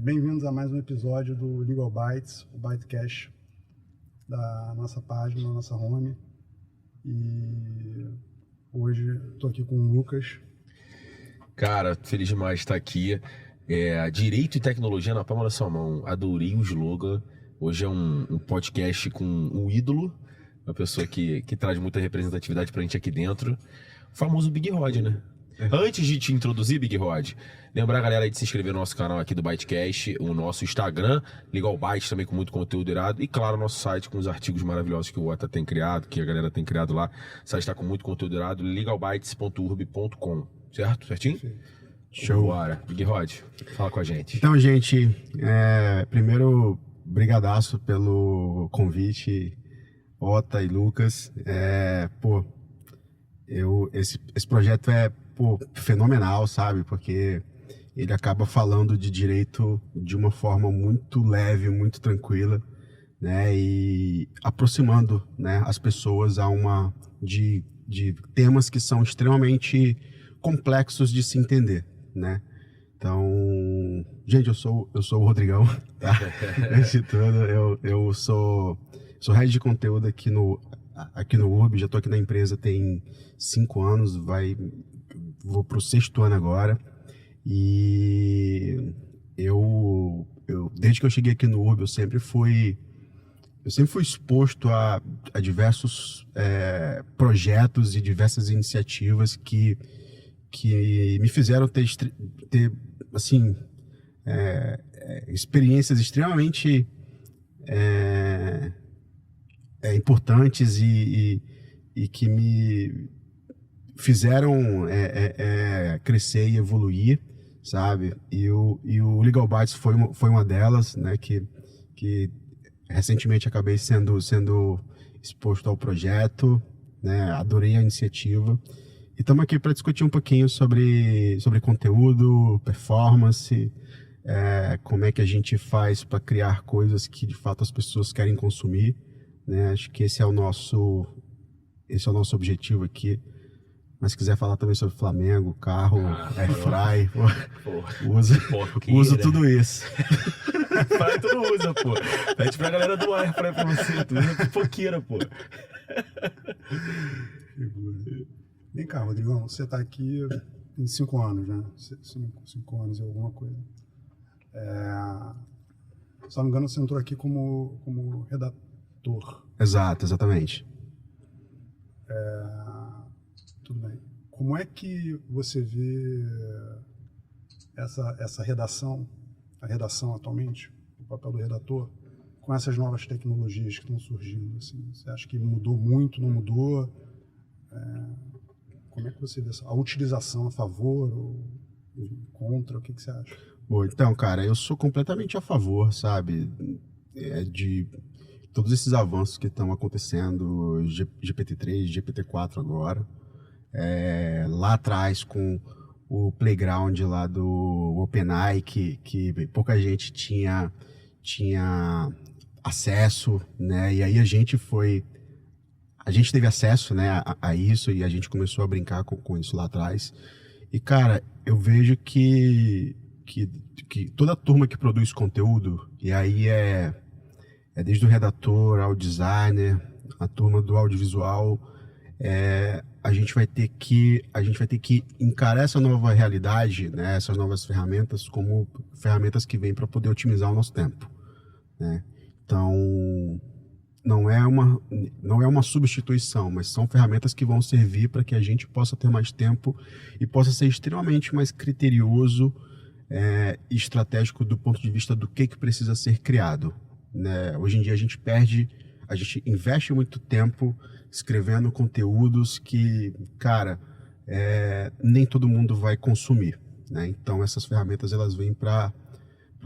Bem-vindos a mais um episódio do Legal Bytes, o Bytecast da nossa página, da nossa home. E hoje estou aqui com o Lucas. Cara, feliz demais de estar aqui. Direito e tecnologia na palma da sua mão. Adorei o slogan. Hoje é um podcast com um ídolo, uma pessoa que traz muita representatividade pra gente aqui dentro. O famoso Big Rod, né? Antes de te introduzir, Big Rod, lembrar a galera aí de se inscrever no nosso canal aqui do Bytecast, o nosso Instagram, Legal Bytes também com muito conteúdo irado, e claro, o nosso site com os artigos maravilhosos que o Ota tem criado, que a galera tem criado lá. O site está com muito conteúdo irado, legalbytes.urb.com, certo? Certinho? Sim. Show. Bora. Big Rod, fala com a gente. Então, gente, primeiro, brigadaço pelo convite, Ota e Lucas. Esse projeto é fenomenal, sabe? Porque ele acaba falando de direito de uma forma muito leve, muito tranquila, né? E aproximando, né, as pessoas de temas que são extremamente complexos de se entender, né? Então, gente, eu sou o Rodrigão, tá? Antes de tudo, eu sou head de conteúdo aqui no Urb, já tô aqui na empresa tem 5 anos, vou pro 6º ano agora. E eu desde que eu cheguei aqui no Urb, eu sempre fui exposto a diversos projetos e diversas iniciativas que me fizeram ter assim, experiências extremamente importantes e que me fizeram crescer e evoluir, sabe? E o Legal Bytes foi uma delas, né? Que recentemente acabei sendo exposto ao projeto, né? Adorei a iniciativa. E estamos aqui para discutir um pouquinho sobre conteúdo, performance, como é que a gente faz para criar coisas que de fato as pessoas querem consumir, né? Acho que esse é o nosso objetivo aqui. Mas se quiser falar também sobre Flamengo, carro, airfry, uso tudo isso. Airfry tu não usa, pô. Pede pra galera do airfry pra você, tu usa pipoqueira, pô. Vem cá, Rodrigão, você está aqui em 5 anos, né? 5 anos e alguma coisa. Se não me engano, você entrou aqui como redator. Exato, exatamente. Tudo bem. Como é que você vê essa redação, a redação atualmente, o papel do redator, com essas novas tecnologias que estão surgindo? Assim? Você acha que mudou muito, não mudou? Como é que você vê a utilização a favor ou contra? O que você acha? Bom, então, cara, eu sou completamente a favor, sabe, de todos esses avanços que estão acontecendo, GPT-3, GPT-4 agora, lá atrás com o Playground lá do OpenAI, que pouca gente tinha acesso, né, e aí a gente teve acesso, né, a isso, e a gente começou a brincar com isso lá atrás. E, cara, eu vejo que toda a turma que produz conteúdo, e aí desde o redator ao designer, a turma do audiovisual, a gente vai ter que encarar essa nova realidade, né, essas novas ferramentas como ferramentas que vêm para poder otimizar o nosso tempo, né? Então, não é uma substituição, mas são ferramentas que vão servir para que a gente possa ter mais tempo e possa ser extremamente mais criterioso e estratégico do ponto de vista do que precisa ser criado, né? Hoje em dia a gente investe muito tempo escrevendo conteúdos que, cara, nem todo mundo vai consumir, né? Então essas ferramentas elas vêm para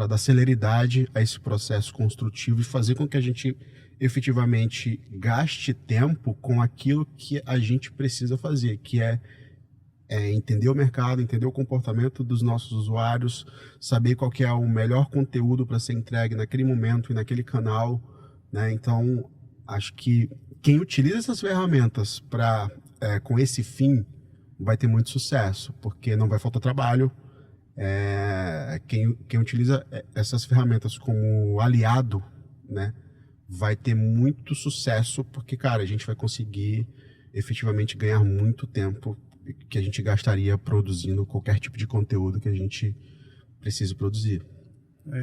dar celeridade a esse processo construtivo e fazer com que a gente efetivamente gaste tempo com aquilo que a gente precisa fazer, que é entender o mercado, entender o comportamento dos nossos usuários, saber qual que é o melhor conteúdo para ser entregue naquele momento e naquele canal, né? Então, acho que quem utiliza essas ferramentas com esse fim vai ter muito sucesso, porque não vai faltar trabalho, quem utiliza essas ferramentas como aliado, né, vai ter muito sucesso, porque, cara, a gente vai conseguir efetivamente ganhar muito tempo que a gente gastaria produzindo qualquer tipo de conteúdo que a gente precise produzir.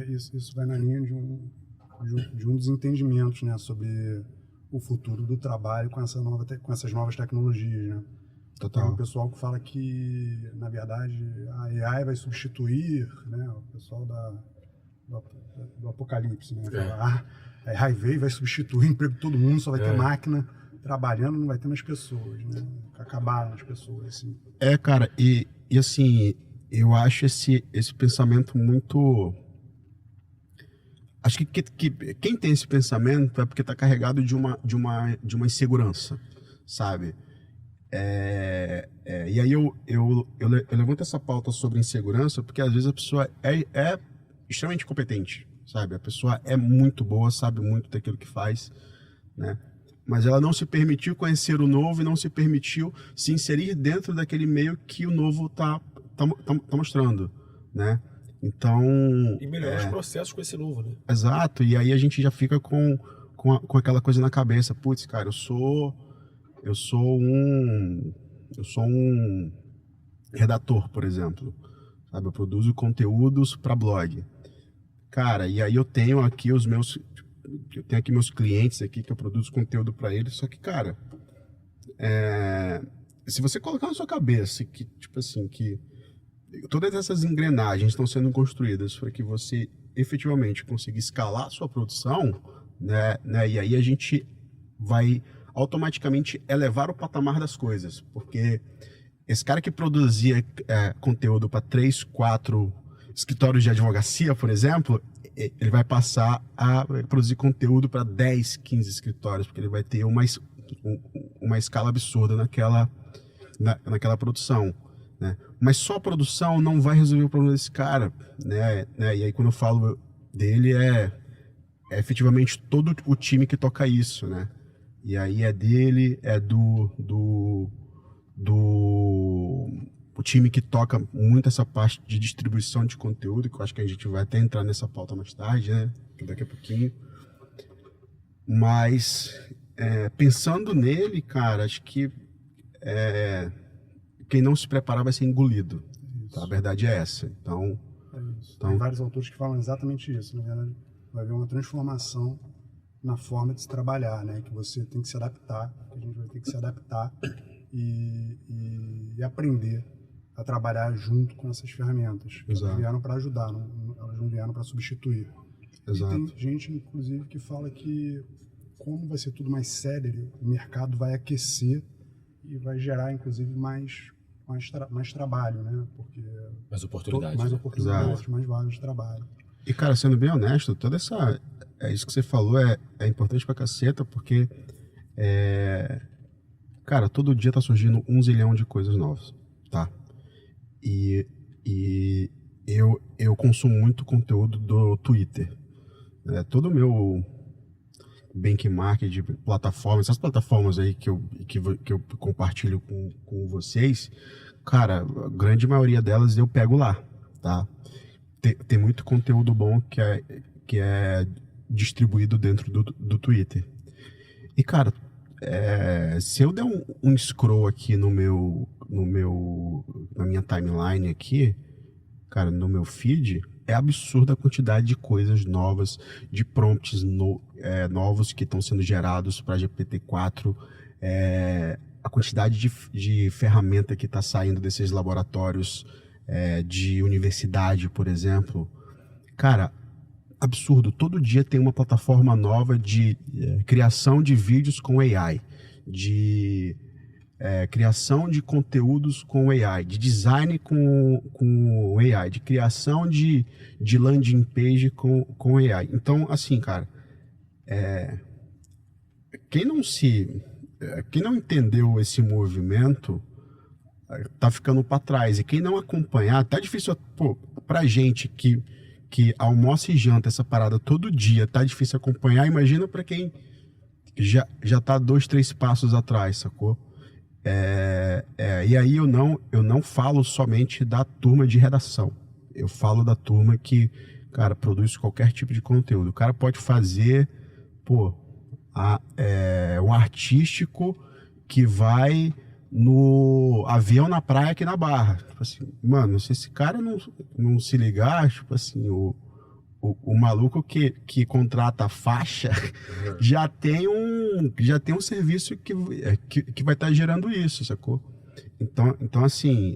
Isso vai na linha de um dos entendimentos, né, sobre o futuro do trabalho com essas novas tecnologias, né? Total. Tem um pessoal que fala que, na verdade, a AI vai substituir, né, o pessoal do apocalipse, né? A AI veio e vai substituir o emprego de todo mundo, só vai ter máquina trabalhando, não vai ter mais pessoas, né? Acabaram as pessoas, assim. Cara, e assim, eu acho esse pensamento muito... Acho que quem tem esse pensamento é porque está carregado de uma insegurança, sabe? E aí eu levanto essa pauta sobre insegurança porque às vezes a pessoa é extremamente competente, sabe? A pessoa é muito boa, sabe muito daquilo que faz, né? Mas ela não se permitiu conhecer o novo e não se permitiu se inserir dentro daquele meio que o novo tá mostrando, né? Então... E melhorar os processos com esse novo, né? Exato, e aí a gente já fica com aquela coisa na cabeça, putz, cara, eu sou um redator, por exemplo, sabe? Eu produzo conteúdos para blog. Cara, e aí eu tenho aqui meus clientes aqui que eu produzo conteúdo para eles, só que, cara, se você colocar na sua cabeça que, tipo assim, que todas essas engrenagens estão sendo construídas para que você efetivamente consiga escalar a sua produção, né? E aí a gente vai automaticamente elevar o patamar das coisas, porque esse cara que produzia conteúdo para 3, 4 escritórios de advocacia, por exemplo, ele vai passar a produzir conteúdo para 10, 15 escritórios, porque ele vai ter uma escala absurda naquela produção, né? Mas só a produção não vai resolver o problema desse cara, né? E aí quando eu falo dele é efetivamente todo o time que toca isso, né? E aí é dele, é do o time que toca muito essa parte de distribuição de conteúdo, que eu acho que a gente vai até entrar nessa pauta mais tarde, né? Daqui a pouquinho. Mas pensando nele, cara, acho que quem não se preparar vai ser engolido. Tá? A verdade é essa. Então, tem vários autores que falam exatamente isso. Na verdade, vai haver uma transformação na forma de se trabalhar, né? Que você tem que se adaptar, que a gente vai ter que se adaptar e aprender a trabalhar junto com essas ferramentas. Elas vieram para ajudar, elas não vieram para substituir. Exato. E tem gente, inclusive, que fala que como vai ser tudo mais célere, o mercado vai aquecer e vai gerar, inclusive, mais trabalho, né? Porque mais oportunidades. Mais oportunidades, mais vagas de trabalho. E, cara, sendo bem honesto, isso que você falou é importante pra caceta, porque cara, todo dia tá surgindo 1 zilhão de coisas novas, tá? E eu consumo muito conteúdo do Twitter. Todo o meu benchmark de plataformas, essas plataformas aí que eu compartilho com vocês, cara, a grande maioria delas eu pego lá, tá? Tem muito conteúdo bom que é distribuído dentro do Twitter. E, cara, se eu der um scroll aqui na minha timeline aqui, cara, no meu feed, é absurda a quantidade de coisas novas, de prompts novos que estão sendo gerados para GPT-4, a quantidade de ferramenta que está saindo desses laboratórios de universidade, por exemplo. Cara, absurdo. Todo dia tem uma plataforma nova de criação de vídeos com AI, de criação de conteúdos com AI, de design com AI, de criação de landing page com AI. Então, assim, cara, quem não entendeu esse movimento tá ficando para trás. E quem não acompanhar, tá difícil, pra gente que almoça e janta essa parada todo dia, tá difícil acompanhar. Imagina para quem já tá 2, 3 passos atrás, sacou? E aí eu não falo somente da turma de redação. eu falo da turma que, cara, produz qualquer tipo de conteúdo. O cara pode fazer, pô, um artístico que vai no avião na praia aqui na Barra. Tipo assim, mano, se esse cara não se ligar, tipo assim, o maluco que contrata a faixa já tem um serviço que vai estar gerando isso, sacou? Então assim,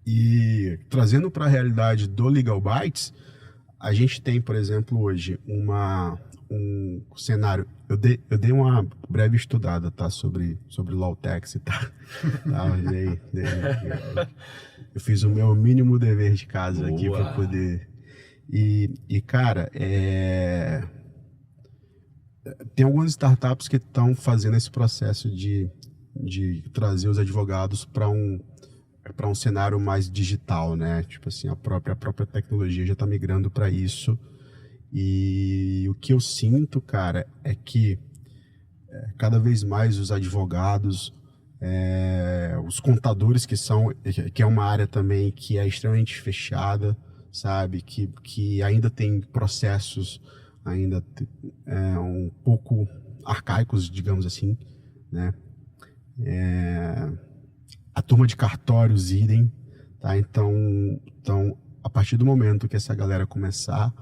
e trazendo para a realidade do Legal Bytes, a gente tem, por exemplo, hoje um cenário. Eu dei uma breve estudada, tá, sobre Lawtex, tá? Eu fiz o meu mínimo dever de casa aqui para poder. E cara, tem algumas startups que estão fazendo esse processo de trazer os advogados para um cenário mais digital, né? Tipo assim, a própria tecnologia já está migrando para isso. E o que eu sinto, cara, é que cada vez mais os advogados, os contadores que é uma área também que é extremamente fechada, sabe? Que ainda tem processos ainda um pouco arcaicos, digamos assim, né? A turma de cartórios, idem, tá? Então, a partir do momento que essa galera começar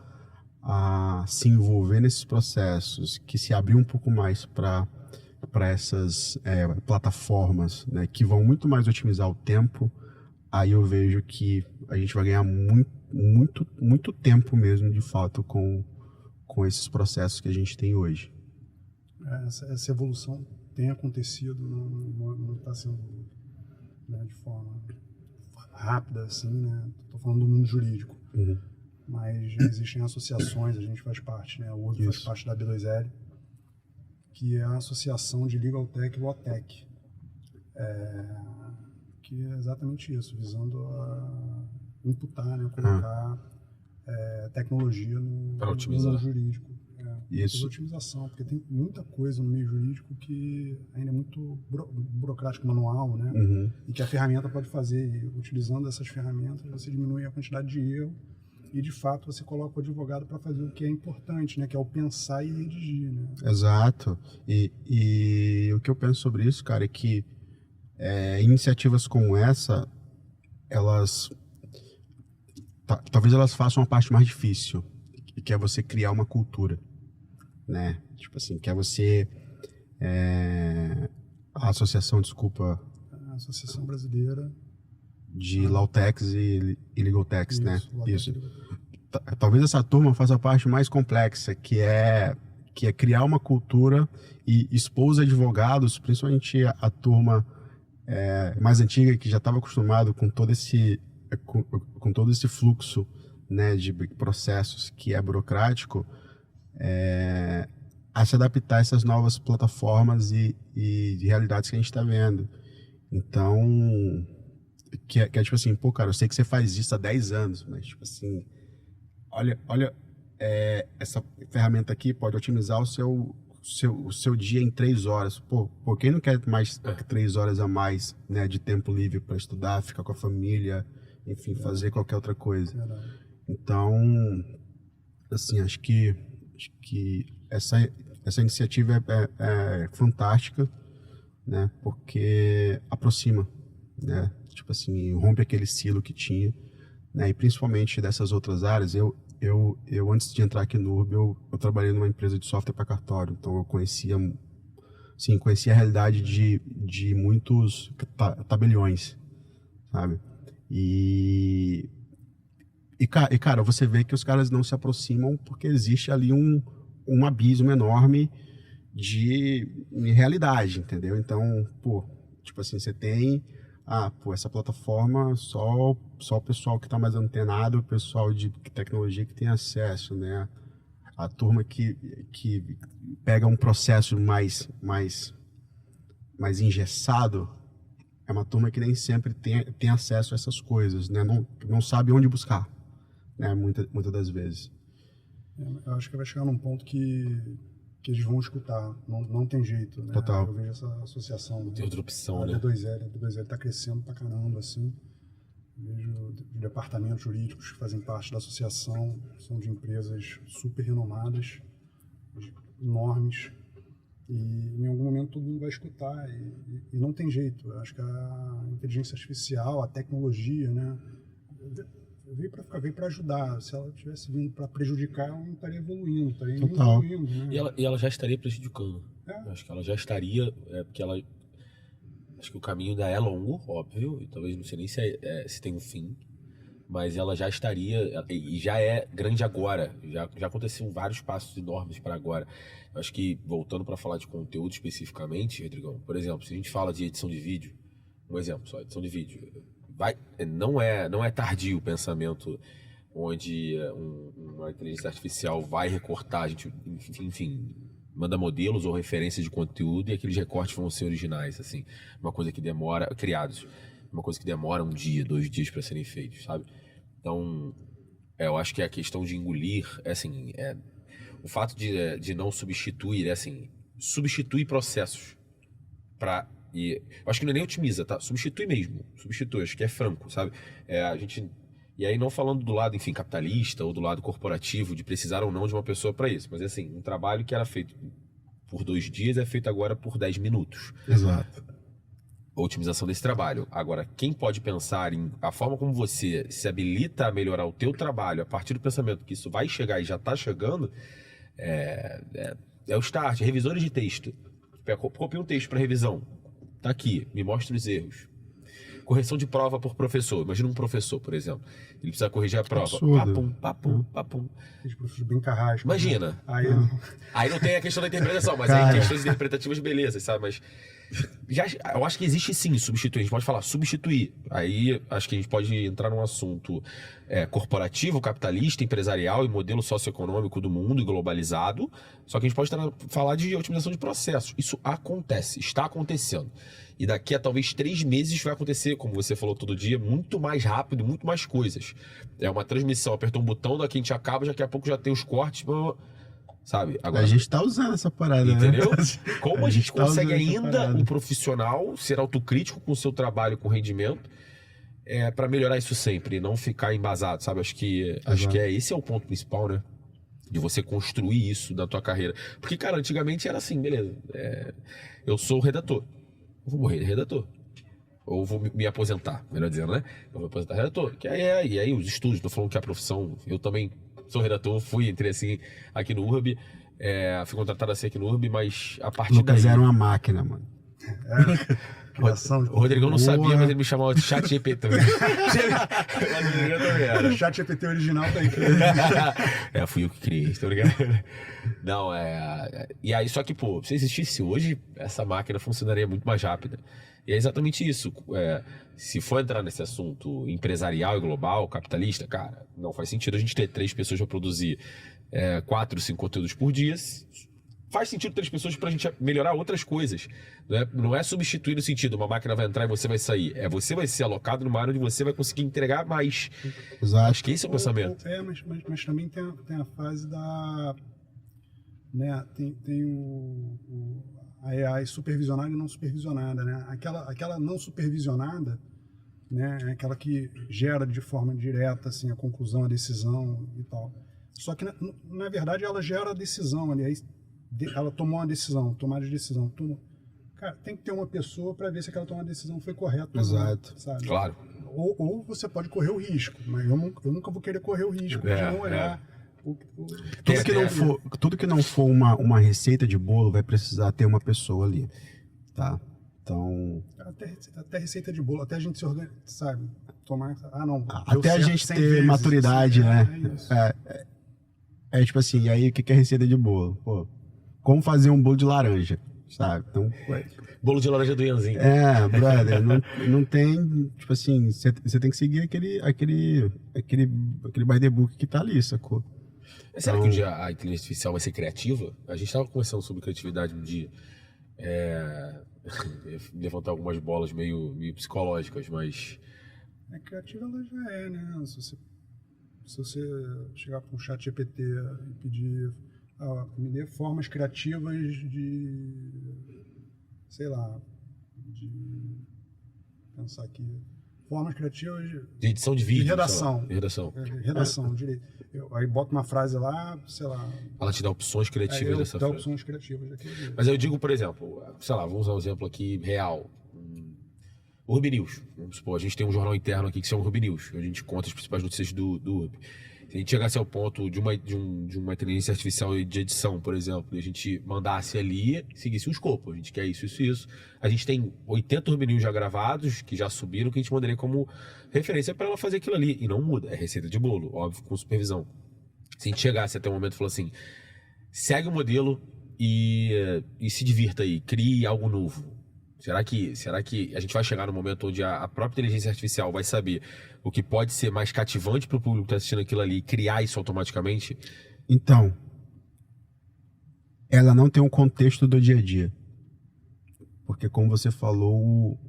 a se envolver nesses processos, que se abrir um pouco mais para essas plataformas, né, que vão muito mais otimizar o tempo, aí eu vejo que a gente vai ganhar muito tempo mesmo, de fato, com esses processos que a gente tem hoje. Essa evolução tem acontecido, não está sendo, né, de forma rápida, assim, né? Estou falando do mundo jurídico. Uhum. Mas já existem associações, a gente faz parte, né? O outro faz parte da B2L, que é a Associação de Legal Tech e Law Tech, que é exatamente isso, visando a imputar, né? Colocar tecnologia no mundo jurídico. Isso. Otimização, porque tem muita coisa no meio jurídico que ainda é muito burocrático, manual, né? Uhum. E que a ferramenta pode fazer. E utilizando essas ferramentas, você diminui a quantidade de erro e, de fato, você coloca o advogado para fazer o que é importante, né? Que é o pensar e redigir, né? Exato. E o que eu penso sobre isso, cara, é que iniciativas como essa, elas talvez elas façam a parte mais difícil, que é você criar uma cultura, né? Tipo assim, que é você a associação, desculpa, A Associação Brasileira de Lawtex e Legaltex, né? Isso. Talvez essa turma faça a parte mais complexa, que é criar uma cultura e expor os advogados, principalmente a turma mais antiga, que já estava acostumado com todo esse fluxo, né, de processos que é burocrático, a se adaptar a essas novas plataformas e realidades que a gente está vendo. Então, que é tipo assim, pô, cara, eu sei que você faz isso há 10 anos, mas tipo assim, olha, essa ferramenta aqui pode otimizar o seu dia em 3 horas. Pô, quem não quer mais 3 horas a mais, né, de tempo livre para estudar, ficar com a família, enfim, fazer qualquer outra coisa. Então, assim, acho que essa iniciativa é fantástica, né, porque aproxima, né, tipo assim, rompe aquele silo que tinha, né, e principalmente dessas outras áreas. Eu antes de entrar aqui no URB, eu trabalhei numa empresa de software para cartório, então eu conhecia a realidade de muitos tabeliões, sabe? E cara, você vê que os caras não se aproximam porque existe ali um abismo enorme de realidade, entendeu? Então, pô, tipo assim, você tem essa plataforma só o pessoal que está mais antenado, o pessoal de tecnologia que tem acesso, né? A turma que pega um processo mais engessado é uma turma que nem sempre tem acesso a essas coisas, né? Não sabe onde buscar, né? Muitas das vezes. Eu acho que vai chegar num ponto que eles vão escutar, não tem jeito, né? Total. Eu vejo essa associação. Tem outra opção, a né? B2L está crescendo pra caramba, assim. Vejo os departamentos jurídicos que fazem parte da associação, são de empresas super renomadas, enormes, e em algum momento todo mundo vai escutar, e não tem jeito. Eu acho que a inteligência artificial, a tecnologia, né, veio para ajudar. Se ela tivesse vindo para prejudicar, ela não estaria evoluindo, estaria Total. evoluindo. Né? E ela já estaria prejudicando. É. Eu acho que ela já estaria, porque ela... Acho que o caminho ainda é longo, óbvio, e talvez não sei nem se tem um fim, mas ela já estaria, e já é grande agora, já aconteceram vários passos enormes para agora. Eu acho que, voltando para falar de conteúdo especificamente, Rodrigão, por exemplo, se a gente fala de edição de vídeo, um exemplo só, edição de vídeo, não é tardio o pensamento onde uma inteligência artificial vai recortar, a gente, enfim, manda modelos ou referências de conteúdo e aqueles recortes vão ser originais, assim, uma coisa que demora, criados, uma coisa que demora 1 dia, 2 dias para serem feitos, sabe? Então, eu acho que a questão de engolir, assim, o fato de não substituir, substitui processos eu acho que não é nem otimiza, tá? Substitui mesmo, acho que é franco, sabe? E aí não falando do lado, enfim, capitalista ou do lado corporativo, de precisar ou não de uma pessoa para isso, mas assim, um trabalho que era feito por 2 dias é feito agora por 10 minutos. Exato. A otimização desse trabalho. Agora, quem pode pensar em a forma como você se habilita a melhorar o teu trabalho a partir do pensamento que isso vai chegar e já está chegando, é o start. Revisores de texto. Copia um texto para revisão. Tá aqui, me mostra os erros. Correção de prova por professor. Imagina um professor, por exemplo. Ele precisa corrigir a prova. Absurdo. Papum. Aqueles professores bem carrascos. Imagina. Né? Aí não tem a questão da interpretação, mas Cara. aí questões interpretativas, beleza, sabe? Mas eu acho que existe sim substituir. A gente pode falar substituir. Aí acho que a gente pode entrar num assunto corporativo, capitalista, empresarial e modelo socioeconômico do mundo e globalizado. Só que a gente pode falar de otimização de processos. Isso acontece, está acontecendo. E daqui a talvez 3 meses vai acontecer, como você falou todo dia, muito mais rápido, muito mais coisas. É uma transmissão, apertou um botão, daqui a gente acaba, daqui a pouco já tem os cortes, sabe? Agora, A gente tá usando essa parada, entendeu? né? Como a gente tá consegue usando essa ainda, parada. um profissional, ser autocrítico com o seu trabalho, com o rendimento, para melhorar isso sempre, e não ficar embasado, sabe? Acho que esse é o ponto principal, né? De você construir isso na tua carreira. Porque, cara, antigamente era assim, beleza. Eu sou redator. Eu vou morrer de redator. Ou vou me aposentar, melhor dizendo, né? Eu vou me aposentar redator. E aí os estudos, tô falando que a profissão, eu também sou redator, entrei assim aqui no URB, fui contratado assim aqui no URB, mas a partir Lucas daí... era uma máquina, mano. Criação de O Rodrigão não sabia, Boa. mas ele me chamava de chat GPT. Mas o Rodrigão também era. O chat GPT original tá aí. Fui eu que criei, tá ligado? Não, E aí, só que, pô, se existisse hoje, essa máquina funcionaria muito mais rápida. E é exatamente isso. Se for entrar nesse assunto empresarial e global, capitalista, cara, não faz sentido a gente ter 3 pessoas para produzir 4, 5 conteúdos por dia. Faz sentido 3 pessoas pra gente melhorar outras coisas. Não é substituir no sentido, uma máquina vai entrar e você vai sair. Você vai ser alocado numa área onde você vai conseguir entregar mais. Exato. Acho que esse é o pensamento. Mas também tem a fase da... Né, tem a AI supervisionada e não supervisionada, né? Aquela não supervisionada, né, é aquela que gera de forma direta assim, a conclusão, a decisão e tal. Só que, na verdade, ela gera a decisão ali. Aí, ela tomou uma decisão, tomada de decisão. Cara, tem que ter uma pessoa para ver se aquela tomada de decisão foi correta. Exato. Ou não, sabe? Claro. Ou você pode correr o risco, mas eu nunca vou querer correr o risco de não olhar. Tudo que não for uma receita de bolo vai precisar ter uma pessoa ali, tá? Então... Até receita de bolo, até a gente se organizar, sabe? Tomar... não. Até a gente ter maturidade, né? Tipo assim, e aí o que é receita de bolo? Pô, como fazer um bolo de laranja, sabe? Então... Bolo de laranja do Ianzinho. Brother, não tem, tipo assim, você tem que seguir aquele by the book que tá ali, sacou? Será que um dia a inteligência artificial vai ser criativa? A gente estava conversando sobre criatividade um dia. Levantar algumas bolas meio psicológicas, mas... Criativa ela já é, né? Se você chegar para um chat GPT e pedir... me dê formas criativas de... sei lá... de... pensar aqui... formas criativas De edição de vídeo. de redação. De redação. Redação, direito. Aí bota uma frase lá, sei lá. Ela te dá opções criativas dessa dá frase. opções criativas daquele jeito. Mas eu digo, por exemplo, sei lá, vamos usar um exemplo aqui real. O Ruby News. Vamos supor, a gente tem um jornal interno aqui que se chama Ruby News. A gente conta as principais notícias do Ruby. Se a gente chegasse ao ponto de uma inteligência artificial de edição, por exemplo, e a gente mandasse ali, seguisse um escopo, a gente quer isso, isso, isso. A gente tem 80 Ruby News já gravados, que já subiram, que a gente mandaria como referência para ela fazer aquilo ali. E não muda, é receita de bolo, óbvio, com supervisão. Se a gente chegasse até um momento e falou assim, segue o modelo e se divirta aí, crie algo novo. Será que a gente vai chegar no momento onde a própria inteligência artificial vai saber o que pode ser mais cativante para o público que está assistindo aquilo ali e criar isso automaticamente? Então, ela não tem um contexto do dia a dia. Porque, como você falou,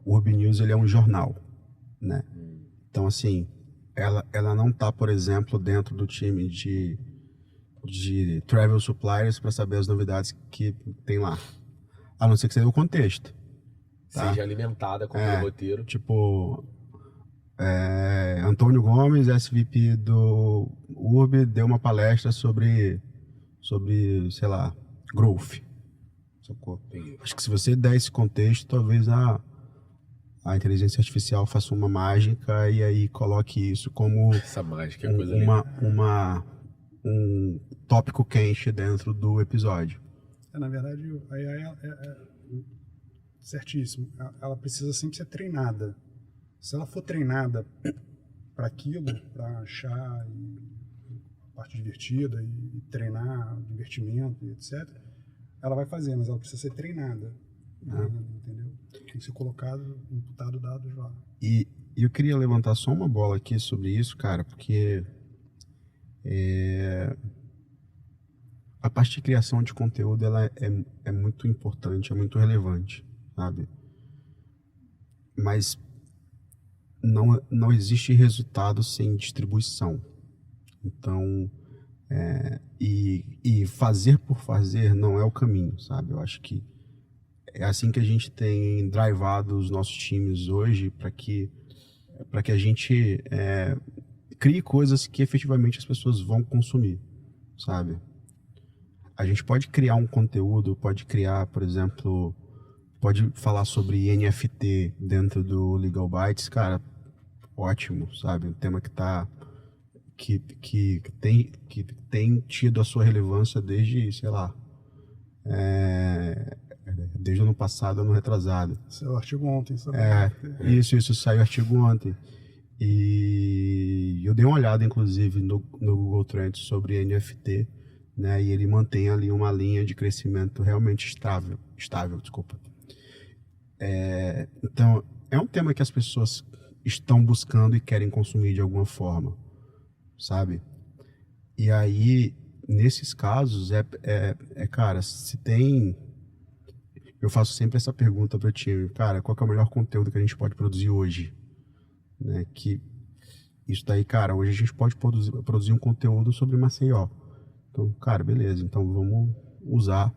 o Ruby News ele é um jornal, né? Então, assim, ela não está, por exemplo, dentro do time de travel suppliers para saber as novidades que tem lá. A não ser que seja o contexto. Tá? Seja alimentada com o roteiro. Tipo, Antônio Gomes, SVP do URB, deu uma palestra sobre sei lá, growth. Sacou? Acho que se você der esse contexto, talvez a inteligência artificial faça uma mágica e aí coloque isso como essa mágica é coisa linda. Um tópico quente dentro do episódio. Na verdade, a AI certíssimo. Ela precisa sempre ser treinada. Se ela for treinada para aquilo, para achar a parte divertida e treinar divertimento e etc., ela vai fazer, mas ela precisa ser treinada. Entendeu? Tem que ser colocado, imputado dados lá. E eu queria levantar só uma bola aqui sobre isso, cara, porque a parte de criação de conteúdo ela é muito importante, é muito relevante, sabe? Mas não existe resultado sem distribuição. Então, e fazer por fazer não é o caminho, sabe? Eu acho que é assim que a gente tem drivado os nossos times hoje para que a gente crie coisas que efetivamente as pessoas vão consumir, sabe? A gente pode criar um conteúdo, pode criar, por exemplo, pode falar sobre NFT dentro do Legal Bytes, cara, ótimo, sabe? Um tema que tem tido a sua relevância desde, sei lá, desde o ano passado, ano retrasado. Saiu o artigo ontem, sabe? Isso, saiu o artigo ontem. E eu dei uma olhada, inclusive, no Google Trends sobre NFT, né? E ele mantém ali uma linha de crescimento realmente estável, desculpa. Então, é um tema que as pessoas estão buscando e querem consumir de alguma forma, sabe? E aí, nesses casos, cara, se tem... Eu faço sempre essa pergunta para o time, cara, qual que é o melhor conteúdo que a gente pode produzir hoje? Né? Que isso daí, cara, hoje a gente pode produzir um conteúdo sobre Maceió. Então, cara, beleza, então vamos usar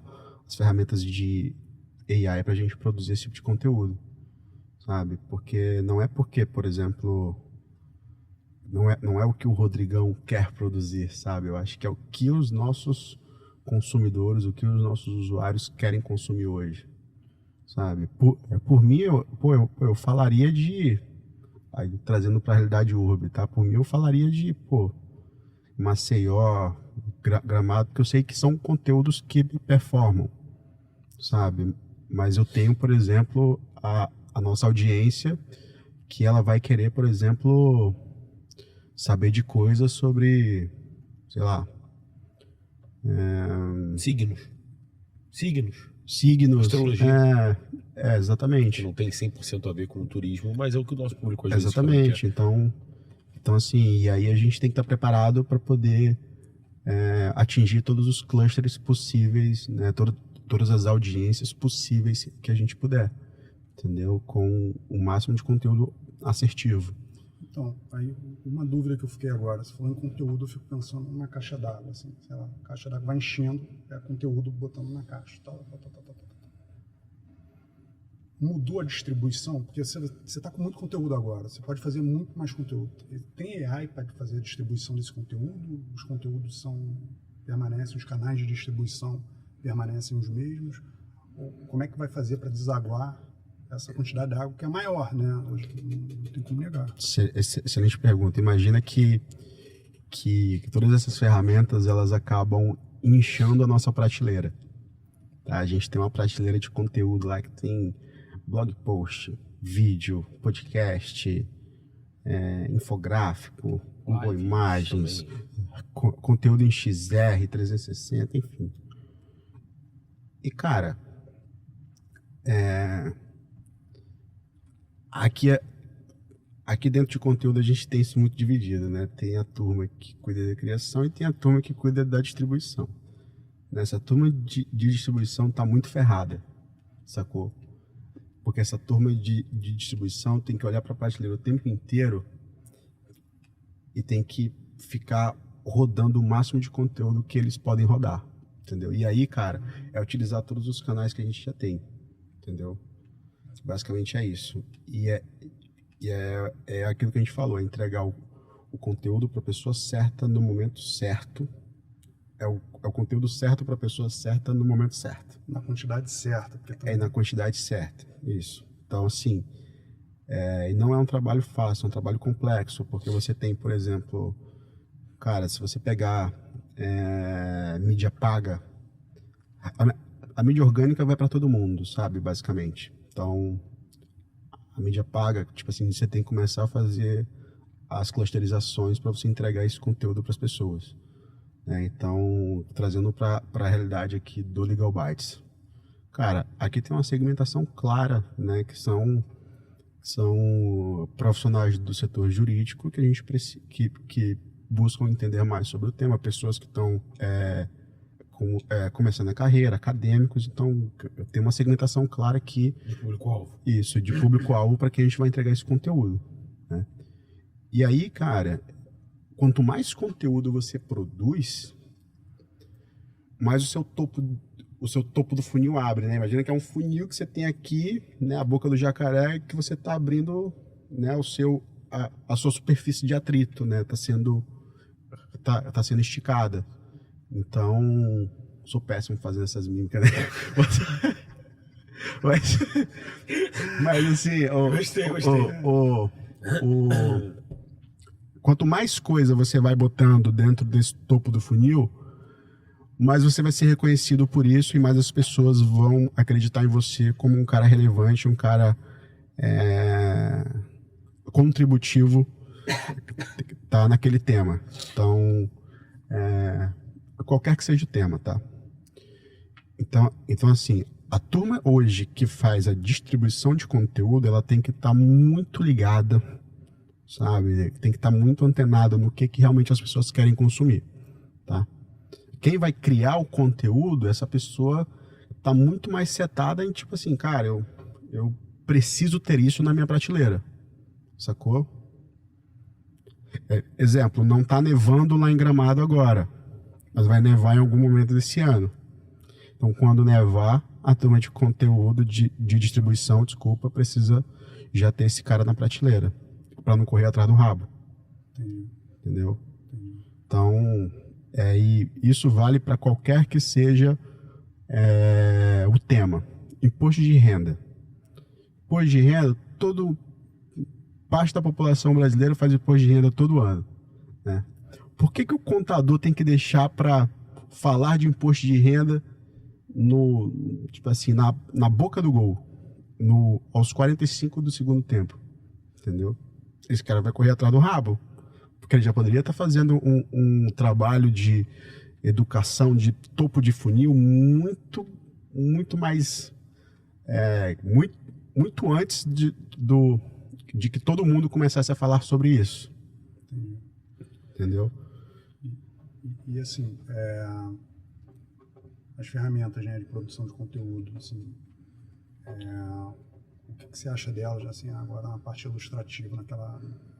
as ferramentas de AI para a gente produzir esse tipo de conteúdo, sabe? Porque não é porque, por exemplo, não é o que o Rodrigão quer produzir, sabe? Eu acho que é o que os nossos consumidores, o que os nossos usuários querem consumir hoje, sabe? Por mim, eu falaria de... Aí, trazendo para a realidade urb, tá? Por mim, eu falaria de, Maceió, Gramado, porque eu sei que são conteúdos que performam, sabe? Mas eu tenho, por exemplo, a nossa audiência que ela vai querer, por exemplo, saber de coisas sobre, sei lá... Signos. Astrologia. Exatamente. Que não tem 100% a ver com o turismo, mas é o que o nosso público às vezes exatamente. Então, assim, e aí a gente tem que estar preparado para poder atingir todos os clusters possíveis, né? Todas as audiências possíveis que a gente puder, entendeu? Com o máximo de conteúdo assertivo. Então, aí uma dúvida que eu fiquei agora, se falando em conteúdo, eu fico pensando numa caixa d'água, assim, sei lá, a caixa d'água vai enchendo, conteúdo botando na caixa, tal. mudou a distribuição? Porque você está com muito conteúdo agora, você pode fazer muito mais conteúdo. Tem AI para fazer a distribuição desse conteúdo? Os conteúdos permanecem, os canais de distribuição permanecem os mesmos? Como é que vai fazer para desaguar essa quantidade de água que é maior, né? Hoje não tem como negar. Excelente pergunta. Imagina que todas essas ferramentas elas acabam inchando a nossa prateleira. Tá? A gente tem uma prateleira de conteúdo lá que tem blog post, vídeo, podcast, infográfico, Google Imagens, conteúdo em XR, 360, enfim. E cara, aqui dentro de conteúdo a gente tem isso muito dividido, né? Tem a turma que cuida da criação e tem a turma que cuida da distribuição. Essa turma de distribuição tá muito ferrada, sacou? Porque essa turma de distribuição tem que olhar para a prateleira o tempo inteiro e tem que ficar rodando o máximo de conteúdo que eles podem rodar, entendeu? E aí, cara, é utilizar todos os canais que a gente já tem, entendeu? Basicamente é isso. E é aquilo que a gente falou, é entregar o conteúdo para a pessoa certa no momento certo. É o conteúdo certo para a pessoa certa no momento certo. Na quantidade certa. Também... na quantidade certa, isso. Então, assim, e não é um trabalho fácil, é um trabalho complexo, porque você tem, por exemplo, cara, se você pegar mídia paga, a mídia orgânica vai para todo mundo, sabe, basicamente. Então, a mídia paga, tipo assim, você tem que começar a fazer as clusterizações para você entregar esse conteúdo para as pessoas. Então, trazendo para a realidade aqui do Legal Bytes. Cara, aqui tem uma segmentação clara, né, que são profissionais do setor jurídico que a gente que buscam entender mais sobre o tema, pessoas que estão começando a carreira, acadêmicos. Então, tem uma segmentação clara aqui. De público-alvo. Isso, de público-alvo para que a gente vai entregar esse conteúdo, né? E aí, cara, quanto mais conteúdo você produz, mais o seu topo do funil abre, né? Imagina que é um funil que você tem aqui, né, a boca do jacaré, que você está abrindo, né, a sua superfície de atrito, né? Tá sendo esticada. Então, sou péssimo fazendo essas mímicas, né? Mas assim, gostei. Quanto mais coisa você vai botando dentro desse topo do funil, mais você vai ser reconhecido por isso e mais as pessoas vão acreditar em você como um cara relevante, um cara contributivo, tá naquele tema. Então, qualquer que seja o tema, tá? Então assim, a turma hoje que faz a distribuição de conteúdo, ela tem que estar muito ligada, sabe? Tem que estar muito antenada no que realmente as pessoas querem consumir, tá? Quem vai criar o conteúdo, essa pessoa tá muito mais setada em tipo assim, cara, eu preciso ter isso na minha prateleira, sacou? Exemplo, não tá nevando lá em Gramado agora, mas vai nevar em algum momento desse ano. Então, quando nevar, a turma de conteúdo de distribuição, precisa já ter esse cara na prateleira, para não correr atrás do rabo. Entendeu? Então, e isso vale para qualquer que seja o tema. Imposto de renda. Imposto de renda, parte da população brasileira faz imposto de renda todo ano, né? Por que o contador tem que deixar para falar de imposto de renda tipo assim, na boca do gol, aos 45 do segundo tempo? Entendeu? Esse cara vai correr atrás do rabo, porque ele já poderia estar fazendo um trabalho de educação, de topo de funil muito mais muito antes de que todo mundo começasse a falar sobre isso. Entendeu? E assim, as ferramentas, né, de produção de conteúdo, assim, o que você acha delas, assim, agora na parte ilustrativa,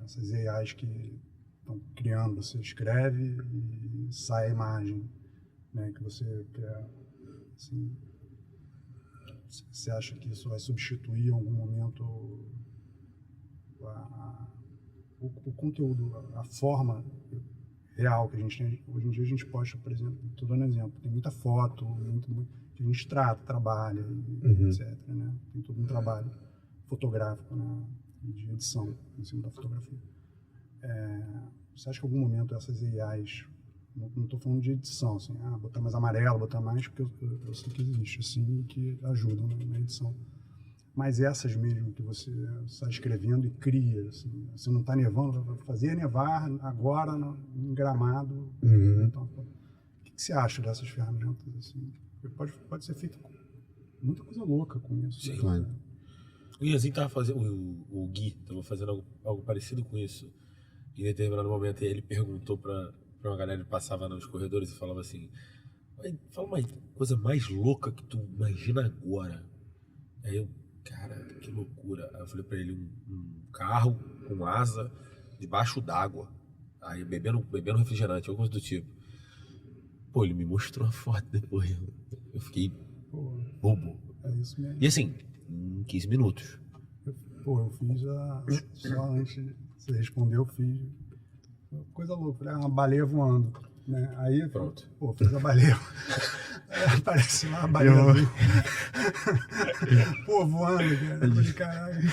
essas AIs que estão criando, você escreve e sai a imagem, né, que você quer, assim, Você acha que isso vai substituir em algum momento o conteúdo, a forma real que a gente tem? Hoje em dia a gente posta, por exemplo, estou dando exemplo, tem muita foto, muito, que a gente trabalha, etc. Né? Tem todo um trabalho fotográfico, né? De edição em cima da fotografia. Você acha que em algum momento essas AIs, não estou falando de edição, assim, botar mais amarelo, botar mais, porque eu sei que existe, assim, que ajudam na edição. Mas essas mesmo que você está escrevendo e cria, assim, você não está nevando, vai fazer nevar agora em Gramado. Então, o que você acha dessas ferramentas? Assim? Pode ser feito muita coisa louca com isso. Sim. Né? O Ianzinho estava fazendo, o Gui estava fazendo algo parecido com isso. Em determinado momento ele perguntou para uma galera que passava nos corredores e falava assim: fala uma coisa mais louca que tu imagina agora. Aí eu, cara, que loucura. Aí eu falei pra ele, um carro com asa debaixo d'água, aí bebendo refrigerante, alguma coisa do tipo. Pô, ele me mostrou a foto depois. Eu fiquei bobo. É isso mesmo. E assim, em 15 minutos. Eu fiz só antes, você respondeu, eu fiz coisa louca. Falei, uma baleia voando. Né? Aí, pronto. Fiz a baleia. Aparece lá a baleia. Voando, cara. De caralho.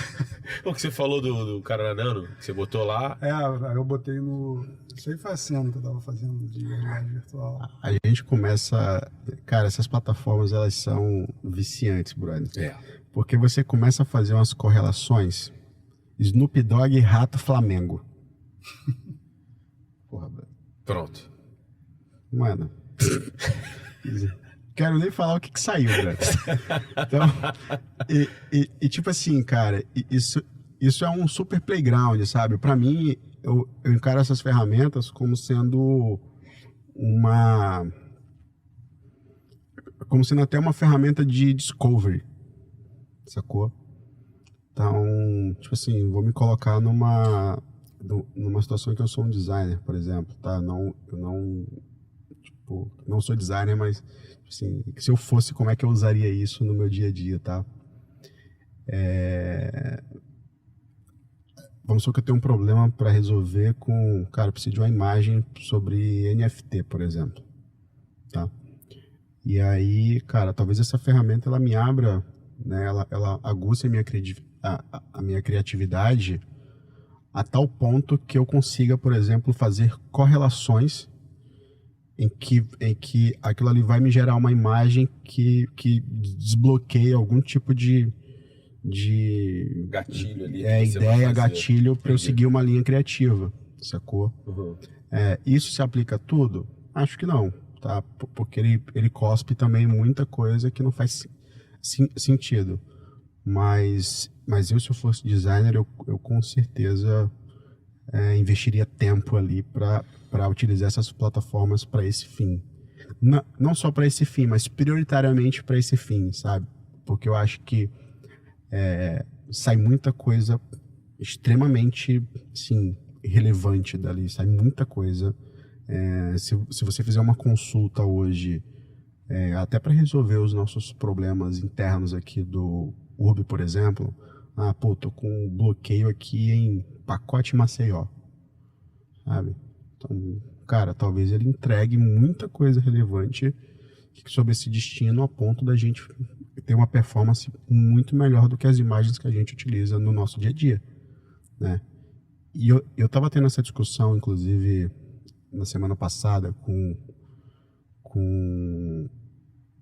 O que você falou do cara nadando, que você botou lá? Aí eu botei no... Isso aí foi a cena que eu tava fazendo de realidade virtual. A gente começa... Cara, essas plataformas, elas são viciantes, brother. Porque você começa a fazer umas correlações. Snoop Dogg e Rato Flamengo. Porra, brother. Pronto. Mano... Quero nem falar o que saiu, brother. Então, tipo assim, cara, isso é um super playground, sabe? Pra mim, eu encaro essas ferramentas como sendo até uma ferramenta de discovery, sacou? Então, tipo assim, vou me colocar numa situação em que eu sou um designer, por exemplo, tá? Não sou designer, mas assim, se eu fosse, como é que eu usaria isso no meu dia a dia, tá? Vamos supor que eu tenho um problema para resolver eu preciso de uma imagem sobre NFT, por exemplo, tá? E aí, cara, talvez essa ferramenta ela me abra, né? Ela aguce a minha criatividade a tal ponto que eu consiga, por exemplo, fazer correlações em que aquilo ali vai me gerar uma imagem que desbloqueia algum tipo de gatilho ali. Ideia, gatilho para eu seguir uma linha criativa, sacou? Uhum. Isso se aplica a tudo? Acho que não, tá? Porque ele cospe também muita coisa que não faz sentido. Mas se eu fosse designer, eu com certeza investiria tempo ali para utilizar essas plataformas para esse fim. Não só para esse fim, mas prioritariamente para esse fim, sabe? Porque eu acho que sai muita coisa extremamente, assim, relevante dali, sai muita coisa. Se você fizer uma consulta hoje, até para resolver os nossos problemas internos aqui do Urb, por exemplo, tô com um bloqueio aqui em pacote Maceió, sabe? Então, cara, talvez ele entregue muita coisa relevante sobre esse destino a ponto da gente ter uma performance muito melhor do que as imagens que a gente utiliza no nosso dia a dia, né? E eu tava tendo essa discussão, inclusive, na semana passada com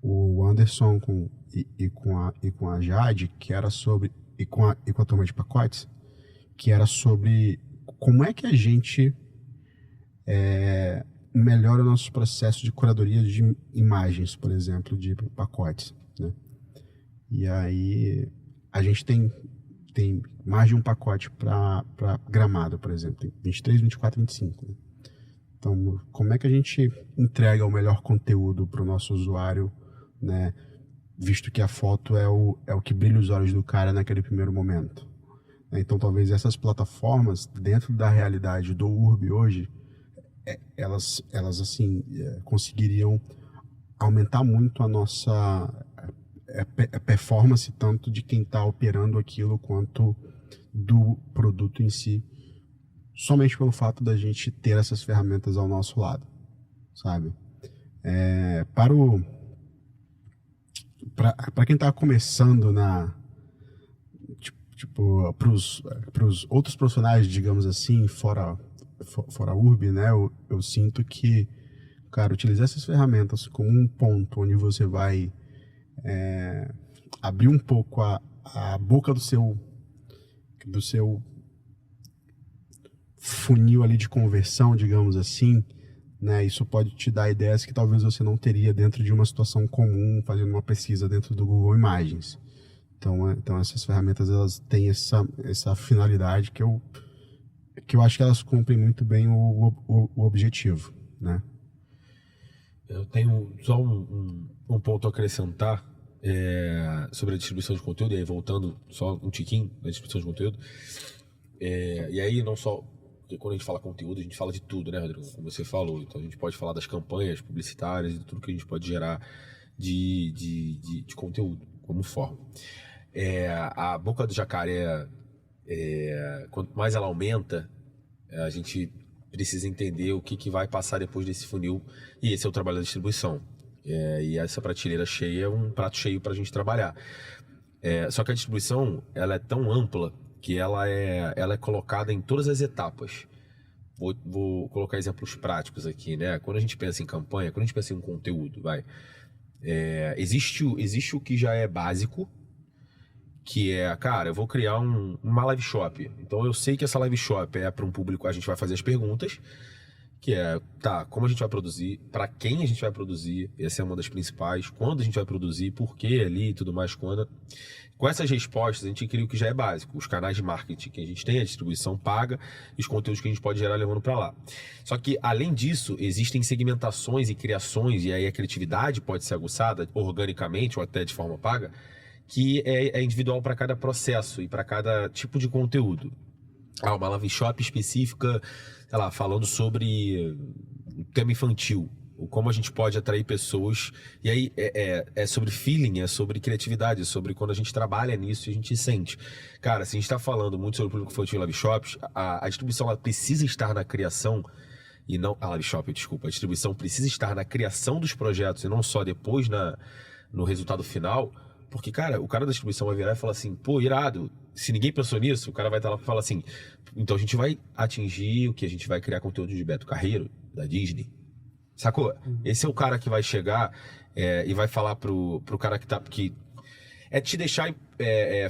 o Anderson e com a Jade, que era sobre... E com a turma de pacotes, que era sobre como é que a gente melhora o nosso processo de curadoria de imagens, por exemplo, de pacotes, né? E aí a gente tem mais de um pacote para Gramado, por exemplo, tem 23, 24, 25, né? Então, como é que a gente entrega o melhor conteúdo para o nosso usuário, né? Visto que a foto é o que brilha os olhos do cara naquele primeiro momento. Então, talvez essas plataformas, dentro da realidade do Urb hoje, elas assim, conseguiriam aumentar muito a nossa é performance tanto de quem está operando aquilo quanto do produto em si, somente pelo fato da gente ter essas ferramentas ao nosso lado, sabe? Para quem está começando para os outros profissionais, digamos assim, fora a URB, né? Eu sinto que, cara, utilizar essas ferramentas como um ponto onde você vai abrir um pouco a boca do seu funil ali de conversão, digamos assim, né? Isso pode te dar ideias que talvez você não teria dentro de uma situação comum, fazendo uma pesquisa dentro do Google Imagens. Então essas ferramentas, elas têm essa finalidade que eu acho que elas cumprem muito bem o objetivo, né? Eu tenho só um ponto a acrescentar sobre a distribuição de conteúdo, e aí voltando só um tiquinho na distribuição de conteúdo. E aí não só, porque quando a gente fala conteúdo, a gente fala de tudo, né, Rodrigo? Como você falou, então a gente pode falar das campanhas publicitárias, de tudo que a gente pode gerar de conteúdo, como forma. A boca do jacaré, quanto mais ela aumenta, a gente precisa entender o que vai passar depois desse funil, e esse é o trabalho da distribuição. E essa prateleira cheia é um prato cheio para a gente trabalhar. Só que a distribuição, ela é tão ampla que ela é colocada em todas as etapas. Vou colocar exemplos práticos aqui, né? Quando a gente pensa em campanha, quando a gente pensa em um conteúdo, existe o que já é básico, que cara, eu vou criar uma live shop. Então eu sei que essa live shop é para um público, a gente vai fazer as perguntas, que como a gente vai produzir, para quem a gente vai produzir, essa é uma das principais, quando a gente vai produzir, por que ali e tudo mais, quando. Com essas respostas, a gente cria o que já é básico, os canais de marketing que a gente tem, a distribuição paga e os conteúdos que a gente pode gerar levando para lá. Só que, além disso, existem segmentações e criações, e aí a criatividade pode ser aguçada organicamente ou até de forma paga, que é individual para cada processo e para cada tipo de conteúdo. Uma live shop específica, sei lá, falando sobre o tema infantil, ou como a gente pode atrair pessoas, e aí é sobre feeling, é sobre criatividade, é sobre quando a gente trabalha nisso e a gente sente. Cara, se a gente está falando muito sobre o público infantil em live shops, a distribuição ela precisa estar na criação, e não a live shop, desculpa, a distribuição precisa estar na criação dos projetos e não só depois no resultado final. Porque, cara, o cara da distribuição vai virar e falar assim, pô, irado, se ninguém pensou nisso, o cara vai estar lá e falar assim, então a gente vai atingir o que? A gente vai criar conteúdo de Beto Carreiro, da Disney. Sacou? Esse é o cara que vai chegar e vai falar pro cara que é te deixar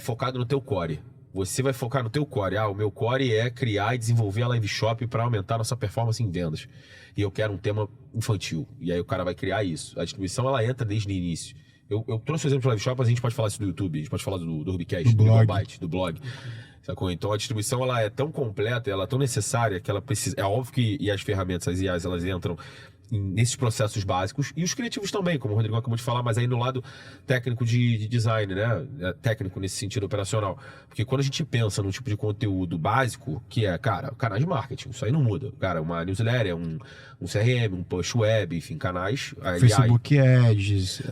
focado no teu core. Você vai focar no teu core. O meu core é criar e desenvolver a live shop para aumentar a nossa performance em vendas. E eu quero um tema infantil. E aí o cara vai criar isso. A distribuição, ela entra desde o início. Eu trouxe o exemplo do live shop, mas a gente pode falar isso do YouTube, a gente pode falar do Rubicast, do Byte, do blog. Sacou? Então a distribuição ela é tão completa, ela é tão necessária que ela precisa. É óbvio que as ferramentas, as IAs, elas entram nesses processos básicos, e os criativos também, como o Rodrigo acabou de falar, mas aí no lado técnico de design, né? Técnico nesse sentido operacional. Porque quando a gente pensa num tipo de conteúdo básico, que cara, canais de marketing, isso aí não muda. Cara, uma newsletter, um CRM, um push web, enfim, canais. Facebook Ads.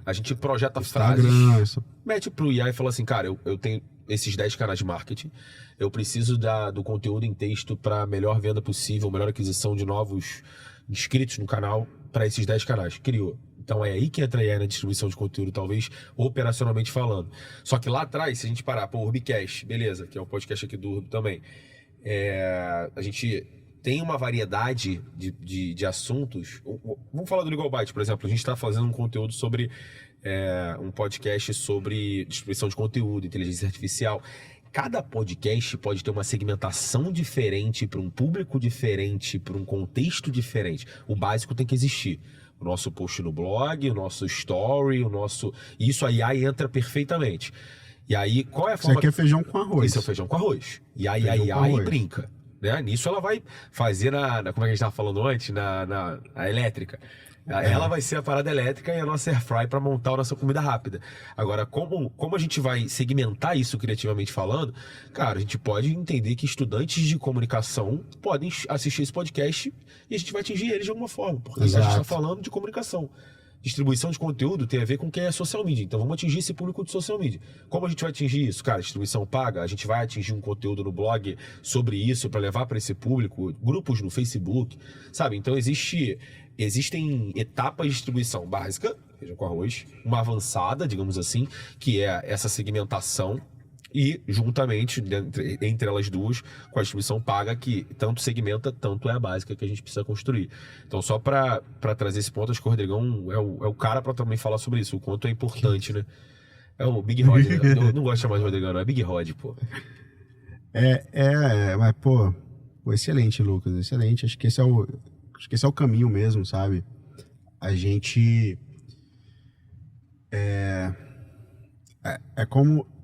A gente projeta Instagram, frases, mete pro IA e fala assim, cara, eu tenho esses 10 canais de marketing, eu preciso do conteúdo em texto para melhor venda possível, melhor aquisição de novos inscritos no canal para esses 10 canais. Criou. Então é aí que entra a na distribuição de conteúdo, talvez operacionalmente falando. Só que lá atrás, se a gente parar, o Urbicast, beleza, que é um podcast aqui do Urb também, a gente tem uma variedade de assuntos. Vamos falar do Legal Byte, por exemplo. A gente está fazendo um conteúdo sobre um podcast sobre distribuição de conteúdo, inteligência artificial. Cada podcast pode ter uma segmentação diferente para um público diferente, para um contexto diferente. O básico tem que existir. O nosso post no blog, o nosso story, isso aí entra perfeitamente. E aí, qual é a forma... Isso aqui é feijão com arroz. Isso é feijão com arroz. E aí a brinca. Né? Nisso ela vai fazer como é que a gente estava falando antes, na elétrica. Ela vai ser a parada elétrica e a nossa air fry para montar a nossa comida rápida. Agora, como a gente vai segmentar isso criativamente falando, cara, a gente pode entender que estudantes de comunicação podem assistir esse podcast e a gente vai atingir eles de alguma forma, porque a gente está falando de comunicação, distribuição de conteúdo tem a ver com quem é social media. Então vamos atingir esse público de social media. Como a gente vai atingir isso? Cara, distribuição paga, a gente vai atingir um conteúdo no blog sobre isso para levar para esse público, grupos no Facebook, sabe? Então existem etapas de distribuição básica, feijão com arroz, uma avançada, digamos assim, que é essa segmentação, e juntamente, entre elas duas, com a distribuição paga, que tanto segmenta, tanto é a básica que a gente precisa construir. Então, só para trazer esse ponto, acho que o Rodrigão é o cara para também falar sobre isso, o quanto é importante, né? É o Big Rod, né? Eu não gosto de chamar de Rodrigão, não, é Big Rod, pô. Mas, pô, excelente, Lucas, excelente. Acho que esse é o caminho mesmo, sabe? A gente...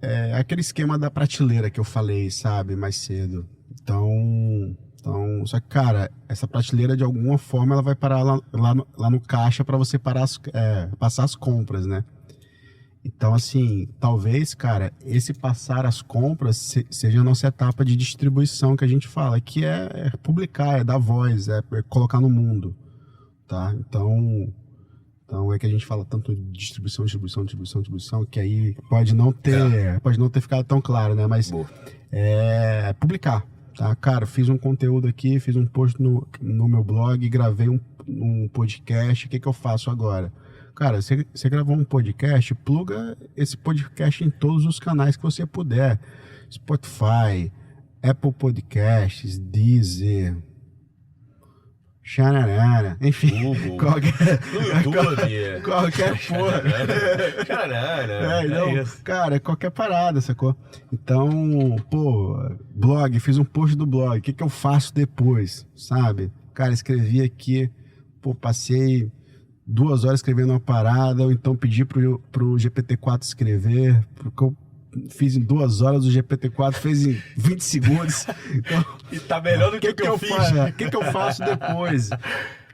É aquele esquema da prateleira que eu falei, sabe, mais cedo. Então, só que, cara, essa prateleira de alguma forma ela vai parar lá no caixa para você passar as compras, né? Então, assim, talvez, cara, esse passar as compras seja a nossa etapa de distribuição que a gente fala, que é publicar, é dar voz, é colocar no mundo, tá? Então é que a gente fala tanto de distribuição, que aí pode não ter ficado tão claro, né? Mas publicar, tá? Cara, fiz um conteúdo aqui, fiz um post no meu blog, gravei um podcast, o que eu faço agora? Cara, você gravou um podcast, pluga esse podcast em todos os canais que você puder. Spotify, Apple Podcasts, Deezer... Xararara, enfim, Google, qualquer porra. Cara, qualquer parada, sacou? Então, pô, blog, fiz um post do blog, o que eu faço depois, sabe? Cara, escrevi aqui, pô, passei 2 horas escrevendo uma parada, ou então pedi pro GPT-4 escrever, porque eu fiz em 2 horas, o GPT-4 fez em 20 segundos. Então, e tá melhor do que eu fiz. O que eu faço depois?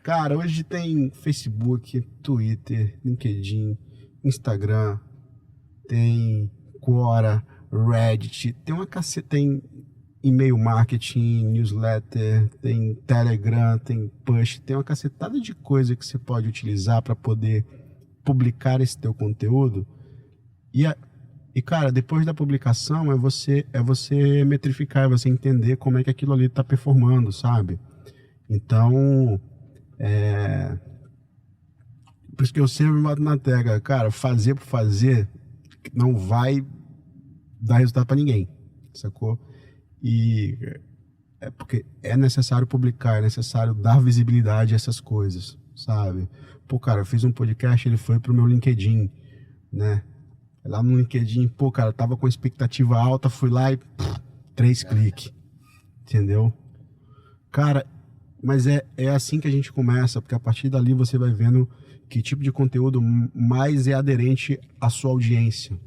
Cara, hoje tem Facebook, Twitter, LinkedIn, Instagram, tem Quora, Reddit, tem e-mail marketing, newsletter, tem Telegram, tem Push, tem uma cacetada de coisa que você pode utilizar para poder publicar esse teu conteúdo. E, cara, depois da publicação é você metrificar, é você entender como é que aquilo ali tá performando, sabe? Então, por isso que eu sempre bato na tecla, cara, fazer por fazer não vai dar resultado para ninguém, sacou? E é porque é necessário publicar, é necessário dar visibilidade a essas coisas, sabe? Pô, cara, eu fiz um podcast, ele foi pro meu LinkedIn, né? Lá no LinkedIn, pô, cara, tava com expectativa alta, fui lá e 3 cliques, entendeu? Cara, mas é assim que a gente começa, porque a partir dali você vai vendo que tipo de conteúdo mais é aderente à sua audiência,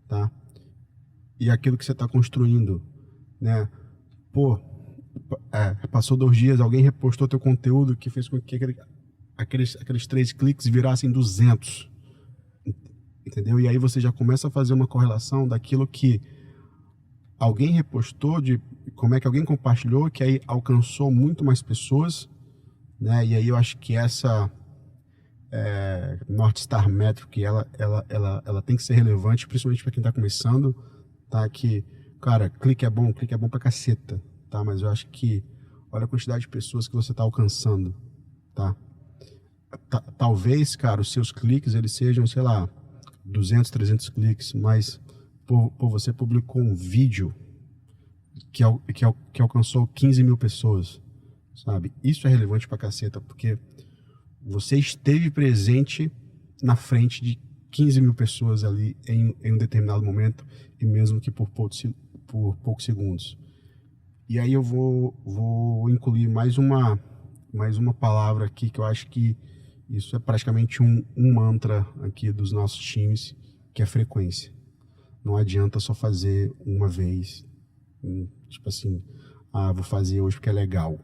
tá? E aquilo que você tá construindo, né? Pô, passou 2 dias, alguém repostou teu conteúdo que fez com que aqueles 3 cliques virassem 200, entendeu? E aí você já começa a fazer uma correlação daquilo que alguém repostou, de como é que alguém compartilhou, que aí alcançou muito mais pessoas, né? E aí eu acho que essa North Star Metric, ela tem que ser relevante, principalmente para quem está começando, tá? Que, cara, clique é bom pra caceta, tá? Mas eu acho que olha a quantidade de pessoas que você está alcançando, tá? Talvez, cara, os seus cliques, eles sejam, sei lá, 200, 300 cliques, mas você publicou um vídeo que alcançou 15 mil pessoas, sabe? Isso é relevante pra caceta, porque você esteve presente na frente de 15 mil pessoas ali em um determinado momento, e mesmo que por poucos segundos. E aí eu vou incluir mais uma palavra aqui, que eu acho que isso é praticamente um mantra aqui dos nossos times, que é frequência. Não adianta só fazer uma vez, tipo assim, vou fazer hoje porque é legal.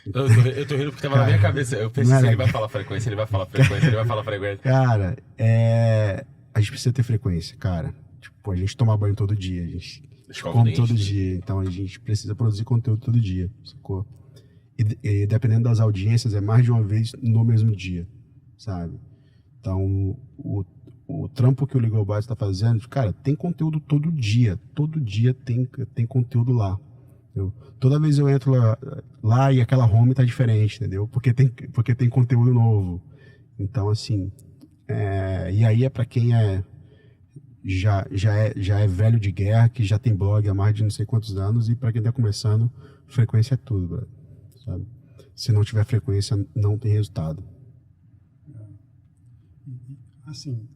Eu tô rindo porque tava na minha cabeça. Eu pensei, ele vai falar frequência, ele vai falar frequência. Cara, a gente precisa ter frequência, cara. Tipo, a gente toma banho todo dia, a gente come todo dia, então a gente precisa produzir conteúdo todo dia, sacou? E dependendo das audiências, é mais de uma vez no mesmo dia, sabe? Então, o trampo que o Legal Bytes está fazendo, cara, tem conteúdo todo dia tem conteúdo lá. Entendeu? Toda vez eu entro lá e aquela home tá diferente, entendeu? Porque tem conteúdo novo. Então, assim, e aí é para quem já é velho de guerra, que já tem blog há mais de não sei quantos anos, e para quem tá começando, frequência é tudo, brother, sabe? Se não tiver frequência, não tem resultado. Assim,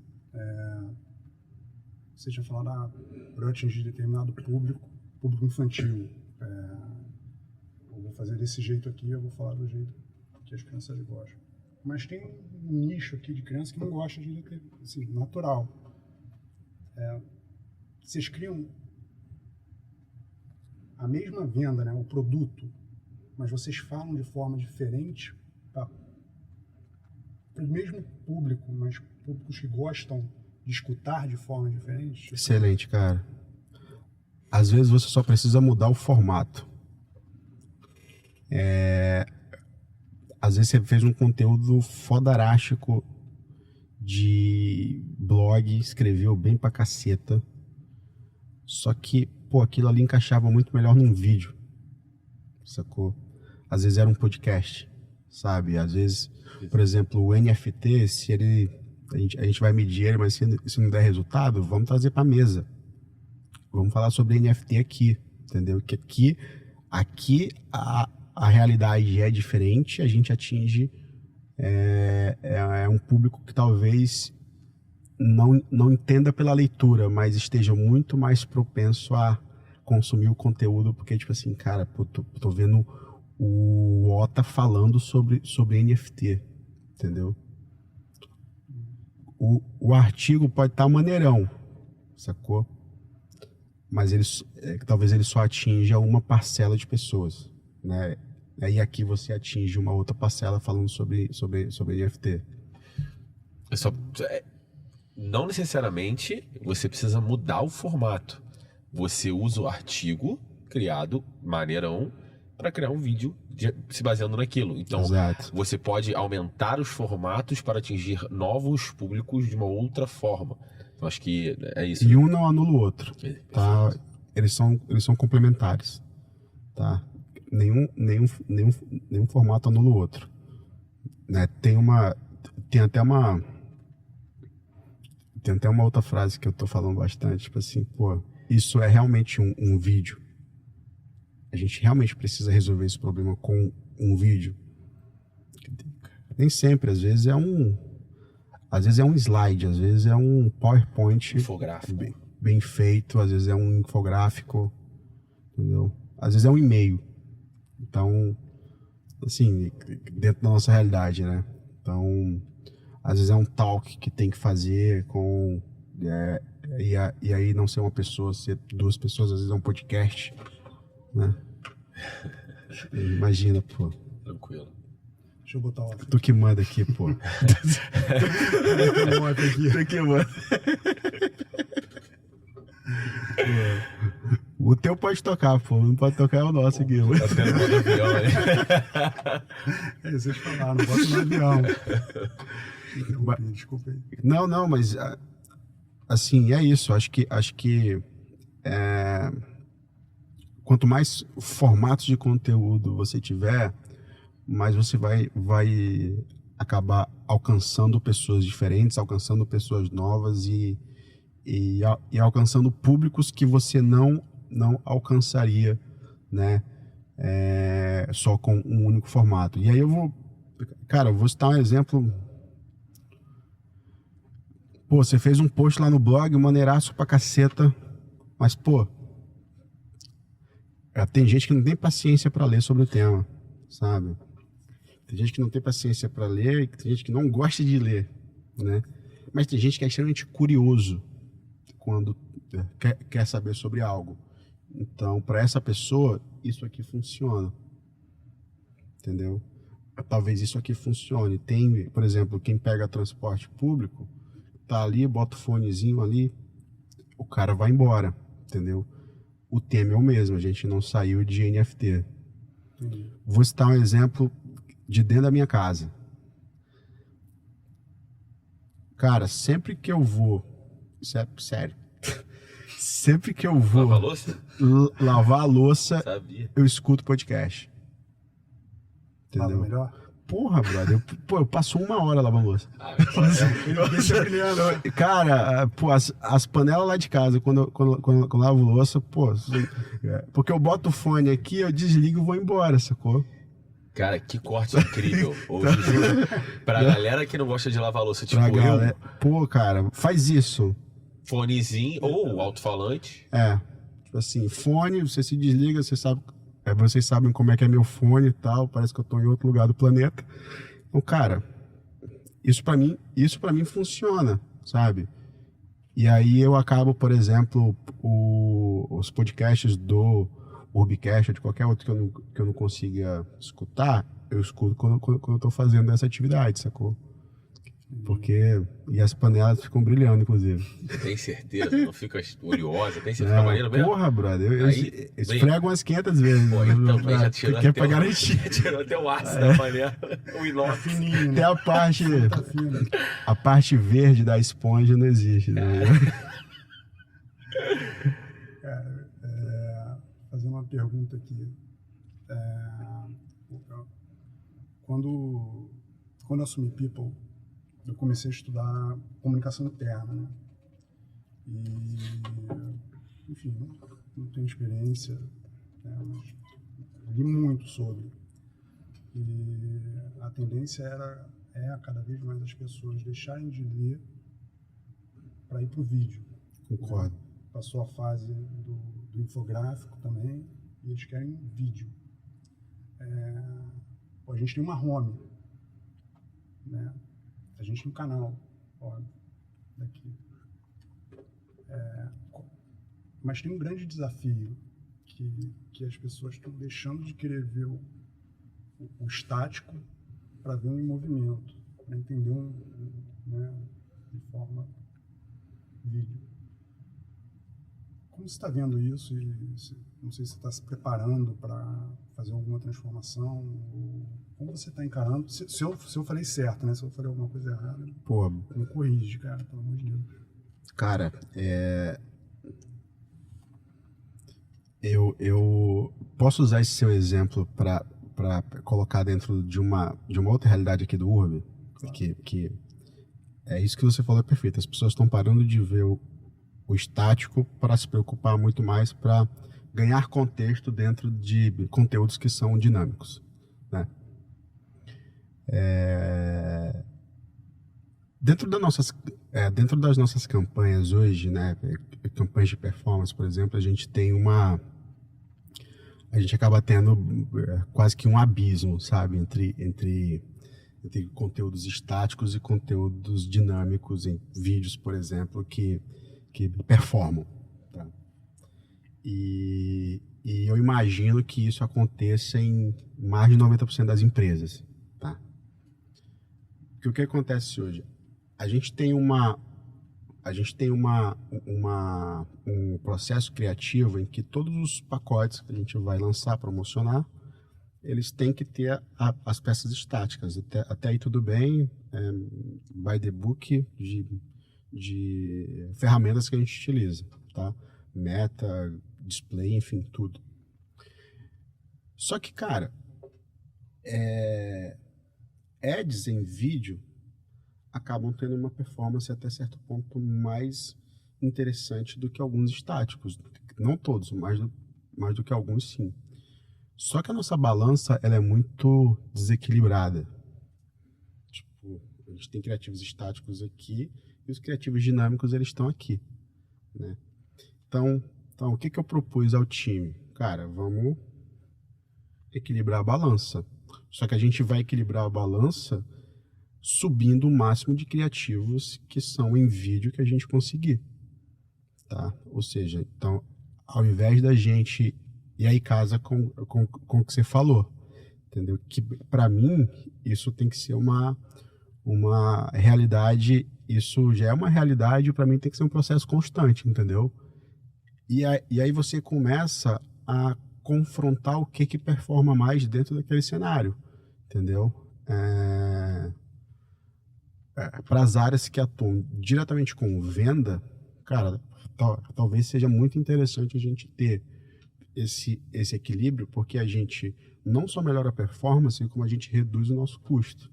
você tinha falado para atingir determinado público infantil. Eu vou fazer desse jeito aqui, eu vou falar do jeito que as crianças gostam. Mas tem um nicho aqui de criança que não gosta de literatura, assim, natural. Vocês criam a mesma venda, né, o produto, mas vocês falam de forma diferente para o mesmo público, mas públicos que gostam de escutar de forma diferente? Excelente, cara. Às vezes você só precisa mudar o formato. Às vezes você fez um conteúdo fodarástico de blog, escreveu bem pra caceta, só que, aquilo ali encaixava muito melhor num vídeo, sacou? Às vezes era um podcast, sabe? Às vezes, por exemplo, o NFT, a gente vai medir ele, mas se não der resultado, vamos trazer pra mesa. Vamos falar sobre NFT aqui, entendeu? Que aqui a realidade é diferente, a gente atinge um público que talvez não entenda pela leitura, mas esteja muito mais propenso a consumir o conteúdo, porque, tipo assim, cara, tô vendo o Ota falando sobre NFT, entendeu? O artigo pode estar maneirão, sacou? Mas talvez ele só atinja uma parcela de pessoas, né? E aqui você atinge uma outra parcela falando sobre NFT. Não necessariamente você precisa mudar o formato. Você usa o artigo criado maneirão para criar um vídeo se baseando naquilo. Então, exato. Você pode aumentar os formatos para atingir novos públicos de uma outra forma. Eu acho que é isso. E um não anula o outro, tá? Eles são complementares, tá? Nenhum formato anula o outro, né? Tem até uma outra frase que eu tô falando bastante, tipo assim, isso é realmente um vídeo. A gente realmente precisa resolver esse problema com um vídeo. Nem sempre, às vezes é um slide, às vezes é um PowerPoint infográfico bem feito, às vezes é um infográfico, entendeu? Às vezes é um e-mail. Então, assim, dentro da nossa realidade, né? Então, às vezes é um talk que tem que fazer com... e aí não ser uma pessoa, ser duas pessoas, às vezes é um podcast, né? Imagina, pô. Tranquilo. Deixa eu botar o Tu que manda aqui, pô. Tu que manda. O teu pode tocar, pô. Não pode tocar, é o nosso aqui. Tá tendo um avião aí. Vocês falaram, não bota no avião. Desculpa aí. Não, mas assim, é isso. Acho que quanto mais formatos de conteúdo você tiver, mais você vai acabar alcançando pessoas diferentes, alcançando pessoas novas e alcançando públicos que você não alcançaria, né? Só com um único formato. E aí eu vou citar um exemplo. Pô, você fez um post lá no blog, maneiraço pra caceta, mas, tem gente que não tem paciência para ler sobre o tema, sabe? Tem gente que não tem paciência para ler e tem gente que não gosta de ler, né? Mas tem gente que é extremamente curioso quando quer saber sobre algo. Então, para essa pessoa, isso aqui funciona, entendeu? Talvez isso aqui funcione. Tem, por exemplo, quem pega transporte público, tá ali, bota o fonezinho ali, o cara vai embora, entendeu? O tema é o mesmo, a gente não saiu de NFT. Vou citar um exemplo de dentro da minha casa. Cara, sempre que eu vou... Sério. Sempre que eu vou Lava a louça? lavar a louça, Sabia. eu escuto podcast. Lava Entendeu? melhor. Porra, brother. Eu passo 1 hora lavando louça. Ah, Ele deixa brilhando. Cara, pô, as panelas lá de casa, quando eu lavo louça, pô... Porque eu boto o fone aqui, eu desligo e vou embora, sacou? cara, que corte incrível. Ô, Juju, pra galera que não gosta de lavar louça, tipo Pra eu, galera... Pô, cara, faz isso. fonezinho ou alto-falante. Tipo assim, fone, você se desliga, você sabe... vocês sabem como é que é meu fone e tal, parece que eu tô em outro lugar do planeta. Então, cara, isso pra mim funciona, sabe? E aí eu acabo, por exemplo, os podcasts do Urbicast ou de qualquer outro que eu não consiga escutar, eu escuto quando eu tô fazendo essa atividade, sacou? Porque... E as panelas ficam brilhando, inclusive. Tem certeza? Não fica oleosa? Tem certeza? Fica maneiro mesmo? Porra, brother, eu Aí, esfrego umas 500 vezes. Pô, então também já tirou que é até pra o... garantir. Tirou até o aço da panela. O inox. Fininho, Até né? a parte... Tá fino. A parte verde da esponja não existe, né? Fazer uma pergunta aqui. Quando eu assumi People, eu comecei a estudar comunicação interna, né? E, enfim, não tenho experiência, né? Mas li muito sobre. E a tendência é cada vez mais as pessoas deixarem de ler para ir para o vídeo. Concordo. Passou a fase do infográfico também, e eles querem vídeo. A gente tem uma home, né? A gente tem um canal, óbvio, daqui. Mas tem um grande desafio que as pessoas estão deixando de querer ver o estático para ver um em movimento, para entender né, de forma vídeo. Como você está vendo isso? Não sei se você está se preparando para fazer alguma transformação. Como você está encarando? Se eu falei certo, né? Se eu falei alguma coisa errada, Pô, me corrige, cara, pelo amor de Deus. cara, eu posso usar esse seu exemplo para colocar dentro de uma outra realidade aqui do Urb, Claro. que é isso que você falou, é perfeito. As pessoas estão parando de ver o estático para se preocupar muito mais para ganhar contexto dentro de conteúdos que são dinâmicos, né? Dentro das nossas campanhas hoje, né, campanhas de performance, por exemplo, a gente acaba tendo quase que um abismo, sabe, entre conteúdos estáticos e conteúdos dinâmicos em vídeos, por exemplo, que performam, tá? E eu imagino que isso aconteça em mais de 90% das empresas, tá? Porque o que acontece hoje? A gente tem um processo criativo em que todos os pacotes que a gente vai lançar, promocionar, eles têm que ter as peças estáticas. Até aí tudo bem, by the book de ferramentas que a gente utiliza, tá? Meta, display, enfim, tudo. Só que, cara, ads em vídeo acabam tendo uma performance até certo ponto mais interessante do que alguns estáticos. Não todos, mais do que alguns, sim. Só que a nossa balança, ela é muito desequilibrada. Tipo, a gente tem criativos estáticos aqui e os criativos dinâmicos, eles estão aqui, né? Então o que eu propus ao time? Cara, vamos equilibrar a balança. Só que a gente vai equilibrar a balança subindo o máximo de criativos que são em vídeo que a gente conseguir, tá? Ou seja, então, ao invés da gente... E aí casa com o que você falou, entendeu? Que para mim, isso tem que ser uma realidade, isso já é uma realidade, para mim tem que ser um processo constante, entendeu? E aí você começa a confrontar o que performa mais dentro daquele cenário, entendeu? para as áreas que atuam diretamente com venda, cara, talvez seja muito interessante a gente ter esse equilíbrio, porque a gente não só melhora a performance, como a gente reduz o nosso custo,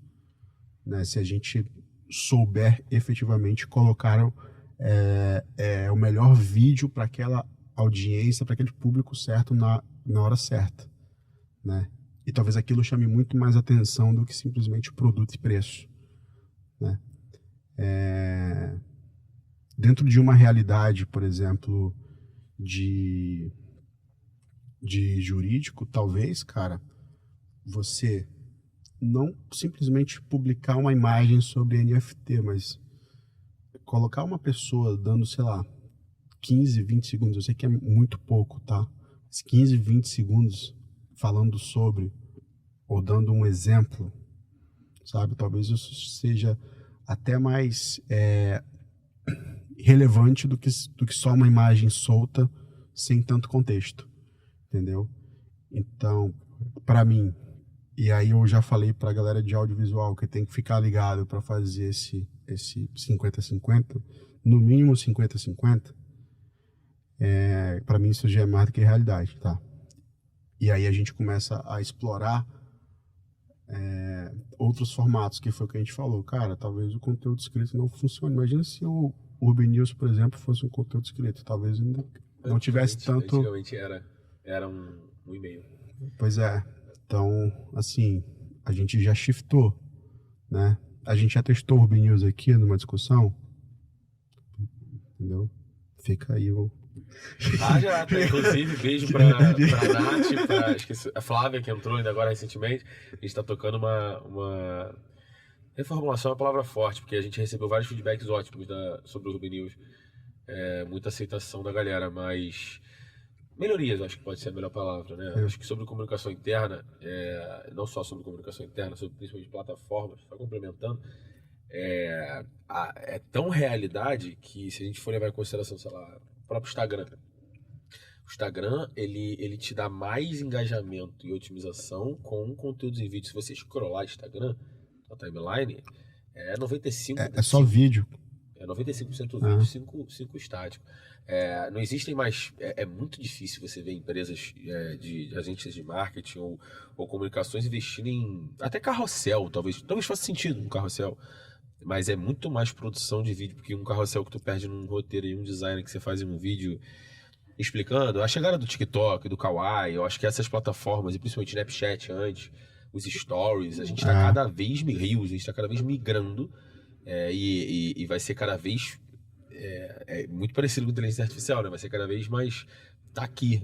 né? Se a gente souber efetivamente colocar o melhor vídeo para aquela audiência, para aquele público certo na hora certa, né? E talvez aquilo chame muito mais atenção do que simplesmente produto e preço, né? Dentro de uma realidade, por exemplo, de jurídico, talvez, cara, você não simplesmente publicar uma imagem sobre NFT, mas colocar uma pessoa dando, sei lá, 15, 20 segundos, eu sei que é muito pouco, tá? Mas 15, 20 segundos falando sobre, ou dando um exemplo, sabe? Talvez isso seja até mais relevante do que só uma imagem solta, sem tanto contexto, entendeu? Então, para mim, e aí eu já falei pra galera de audiovisual que tem que ficar ligado para fazer esse 50-50, no mínimo 50-50, para mim isso já é mais do que realidade, tá? E aí a gente começa a explorar outros formatos, que foi o que a gente falou. Cara, talvez o conteúdo escrito não funcione. Imagina se o Urban News, por exemplo, fosse um conteúdo escrito. Talvez não tivesse tanto... Antigamente era um e-mail. Pois é. Então, assim, a gente já shiftou, né? A gente já testou o Urban News aqui numa discussão. Entendeu? Fica aí o... Já, inclusive, beijo pra Nath, esqueci, a Flávia, que entrou ainda agora recentemente. A gente tá tocando uma reformulação, é uma palavra forte, porque a gente recebeu vários feedbacks ótimos sobre o Urban News. Muita aceitação da galera, mas melhorias, acho que pode ser a melhor palavra, né? Acho que sobre comunicação interna, não só sobre comunicação interna, sobre principalmente plataformas, só complementando, é tão realidade que, se a gente for levar em consideração, sei lá, o próprio Instagram. O Instagram, ele te dá mais engajamento e otimização com conteúdos em vídeo. Se você scrollar Instagram, na timeline, 95%. É só vídeo. 95% vídeo, 5% estático. Não existem mais... É muito difícil você ver empresas de agências de marketing ou comunicações investindo em... Até carrossel, talvez faça sentido um carrossel. Mas é muito mais produção de vídeo, porque um carrossel que tu perde num roteiro e um design que você faz em um vídeo explicando. A chegada do TikTok, do Kawaii, eu acho que essas plataformas, e principalmente Snapchat antes, os stories, a gente está cada vez Reels, a gente está cada vez migrando, e vai ser cada vez muito parecido com a inteligência artificial, né? Vai ser cada vez mais tá aqui.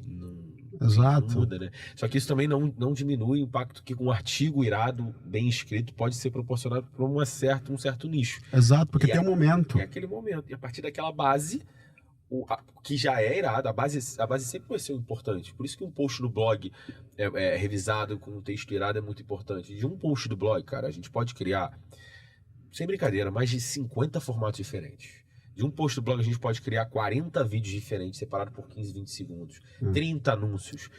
Exato. Não muda, né? Só que isso também não diminui o impacto que um artigo irado, bem escrito, pode ser proporcionado por um certo nicho. Exato, porque tem um momento. É aquele momento. E a partir daquela base, que já é irado, a base sempre vai ser importante. Por isso que um post no blog revisado com um texto irado é muito importante. De um post do blog, cara, a gente pode criar, sem brincadeira, mais de 50 formatos diferentes. De um post do blog a gente pode criar 40 vídeos diferentes, separados por 15, 20 segundos. 30 anúncios,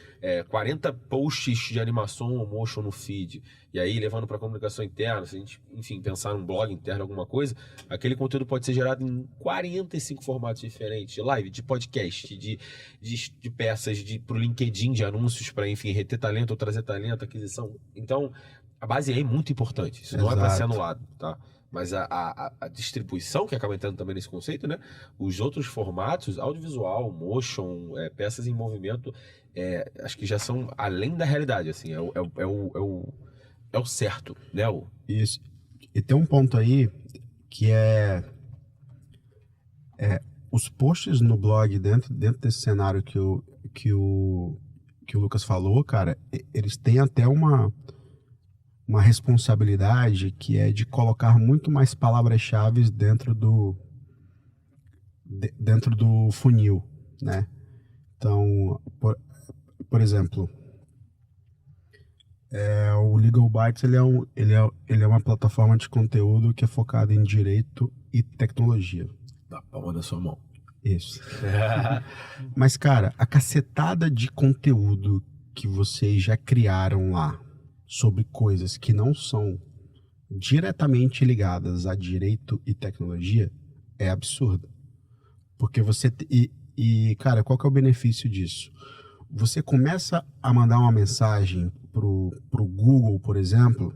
40 posts de animação ou motion no feed. E aí, levando para a comunicação interna, se a gente, enfim, pensar num blog interno, alguma coisa, aquele conteúdo pode ser gerado em 45 formatos diferentes. De live, de podcast, de peças para o LinkedIn, de anúncios para, enfim, reter talento ou trazer talento, aquisição. Então, a base é muito importante. Isso não é para ser anulado, tá? Mas a distribuição, que acaba entrando também nesse conceito, né? Os outros formatos, audiovisual, motion, peças em movimento, acho que já são além da realidade, assim, é o certo, né? Isso. E tem um ponto aí que os posts no blog dentro desse cenário que o Lucas falou, cara, eles têm até uma responsabilidade que é de colocar muito mais palavras-chave dentro do funil, né? Então, por exemplo, o Legal Bytes ele é uma plataforma de conteúdo que é focada em direito e tecnologia. Da palma da sua mão. Isso. Mas, cara, a cacetada de conteúdo que vocês já criaram lá sobre coisas que não são diretamente ligadas a direito e tecnologia é absurdo. Porque cara, qual que é o benefício disso? Você começa a mandar uma mensagem pro Google, por exemplo,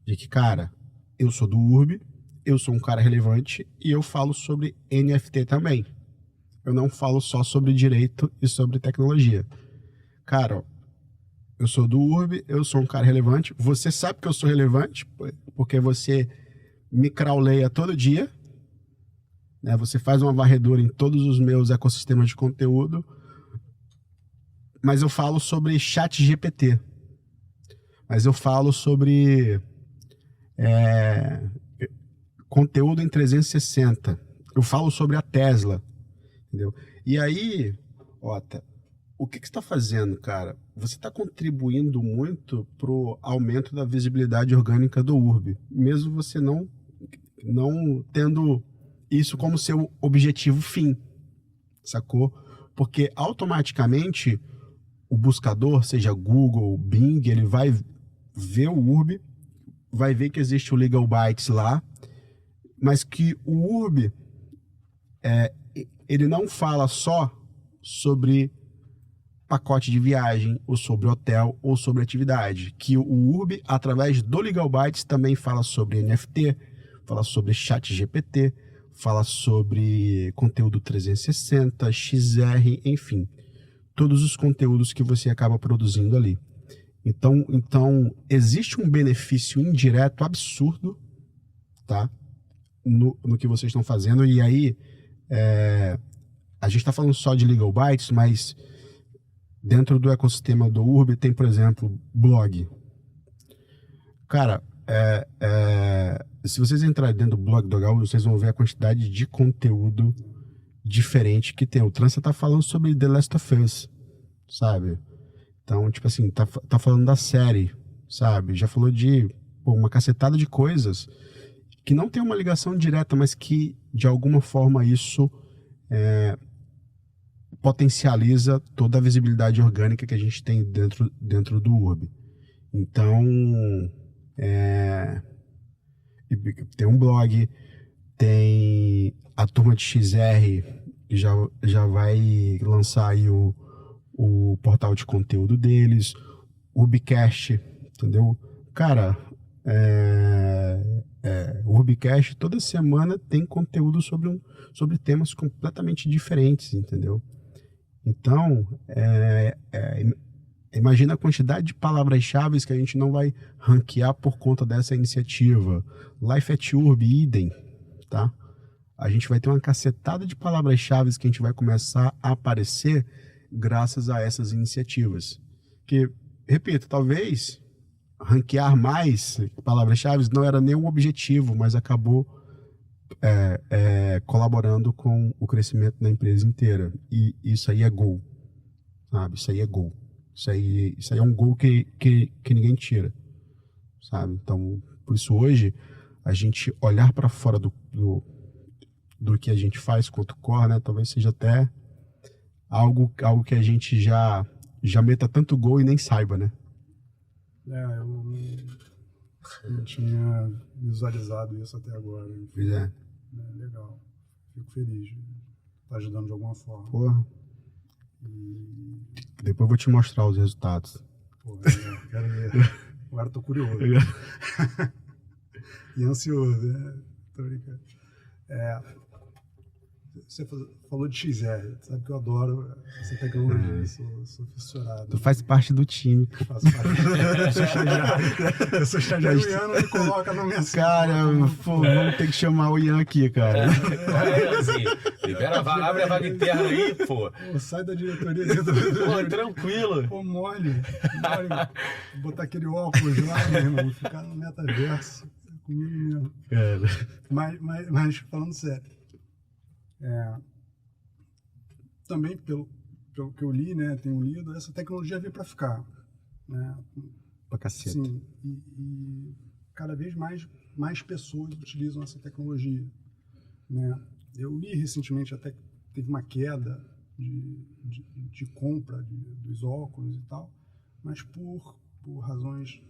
de que, cara, eu sou do URB, eu sou um cara relevante e eu falo sobre NFT também. Eu não falo só sobre direito e sobre tecnologia. Cara, eu sou do URB, eu sou um cara relevante. Você sabe que eu sou relevante porque você me crawleia todo dia, né? Você faz uma varredura em todos os meus ecossistemas de conteúdo. Mas eu falo sobre ChatGPT. Mas eu falo sobre conteúdo em 360. Eu falo sobre a Tesla, entendeu? E aí, Ota, o que você está fazendo, cara? Você está contribuindo muito pro aumento da visibilidade orgânica do URB, mesmo você não tendo isso como seu objetivo fim, sacou? Porque automaticamente o buscador, seja Google, Bing, ele vai ver o URB, vai ver que existe o Legal Bytes lá, mas que o URB, ele não fala só sobre pacote de viagem, ou sobre hotel, ou sobre atividade. Que o URB, através do Legal Bytes, também fala sobre NFT, fala sobre ChatGPT, fala sobre conteúdo 360, XR, enfim. Todos os conteúdos que você acaba produzindo ali. Então existe um benefício indireto absurdo, tá? No que vocês estão fazendo. E aí, a gente está falando só de Legal Bytes, mas dentro do ecossistema do URB tem, por exemplo, blog. Cara, se vocês entrarem dentro do blog do HU, vocês vão ver a quantidade de conteúdo diferente que tem. O Trança tá falando sobre The Last of Us, sabe? Então, tipo assim, tá falando da série, sabe? Já falou de uma cacetada de coisas que não tem uma ligação direta, mas que, de alguma forma, isso potencializa toda a visibilidade orgânica que a gente tem dentro do URB. Então, tem um blog, tem a turma de XR, já vai lançar aí o portal de conteúdo deles, o Urbcast, entendeu? Cara, o Urbcast toda semana tem conteúdo sobre temas completamente diferentes, entendeu? Então, imagina a quantidade de palavras-chave que a gente não vai ranquear por conta dessa iniciativa. Life at Urb, idem, tá? A gente vai ter uma cacetada de palavras-chave que a gente vai começar a aparecer graças a essas iniciativas. Que, repito, talvez ranquear mais palavras-chave não era nem um objetivo, mas acabou colaborando com o crescimento da empresa inteira. E isso aí é gol, sabe? Isso aí é gol. Isso aí é um gol que ninguém tira, sabe? Então, por isso hoje, a gente olhar para fora do que a gente faz quanto core, né? Talvez seja até algo que a gente já meta tanto gol e nem saiba, né? Eu não tinha visualizado isso até agora. Pois é. Legal. Fico feliz. Tá ajudando de alguma forma. Porra. Depois eu vou te mostrar os resultados. Porra, quero ver. Agora tô curioso. E ansioso, né? Tô brincando. Você falou de XR, sabe que eu adoro essa tecnologia, sou fissurado. Tu faz parte do time. Faço parte. Eu sou estagiário, o Ian não me coloca na minha Cara, pô, vamos ter que chamar o Ian aqui, cara. Assim, libera a vaga, abre a vaga interna aí, pô. Pô, sai da diretoria. Pô, tranquilo. Pô, mole. Vou botar aquele óculos lá, meu irmão, ficar no metaverso. Comigo mesmo. Cara. Mas falando sério. Também pelo que eu li, né, tenho lido, essa tecnologia veio para ficar, né? Pra caceta. Sim, e cada vez mais pessoas utilizam essa tecnologia, né? Eu li recentemente até que teve uma queda de compra dos óculos e tal, mas por por razões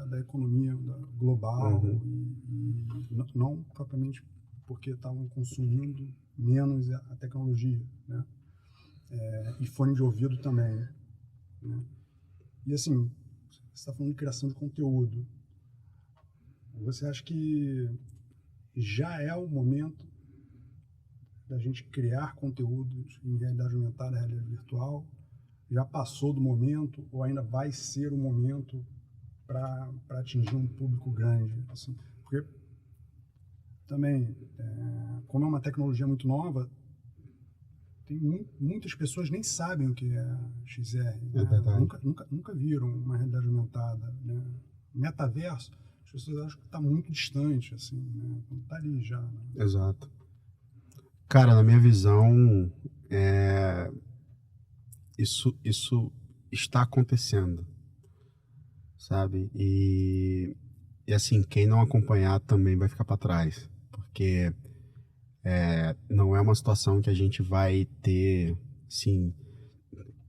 da economia global e não propriamente porque estavam consumindo menos a tecnologia, né? E fone de ouvido também, né? E assim, você está falando de criação de conteúdo. Você acha que já é o momento da gente criar conteúdos em realidade aumentada, realidade virtual? Já passou do momento ou ainda vai ser o momento para atingir um público grande? Assim, porque também, como é uma tecnologia muito nova, tem muitas pessoas nem sabem o que é XR. Né? Nunca viram uma realidade aumentada. Né? Metaverso, as pessoas acham que está muito distante, assim, né? Quando está ali já. Né? Exato. Cara, na minha visão, isso está acontecendo, sabe? E assim, quem não acompanhar também vai ficar para trás, porque não é uma situação que a gente vai ter, assim,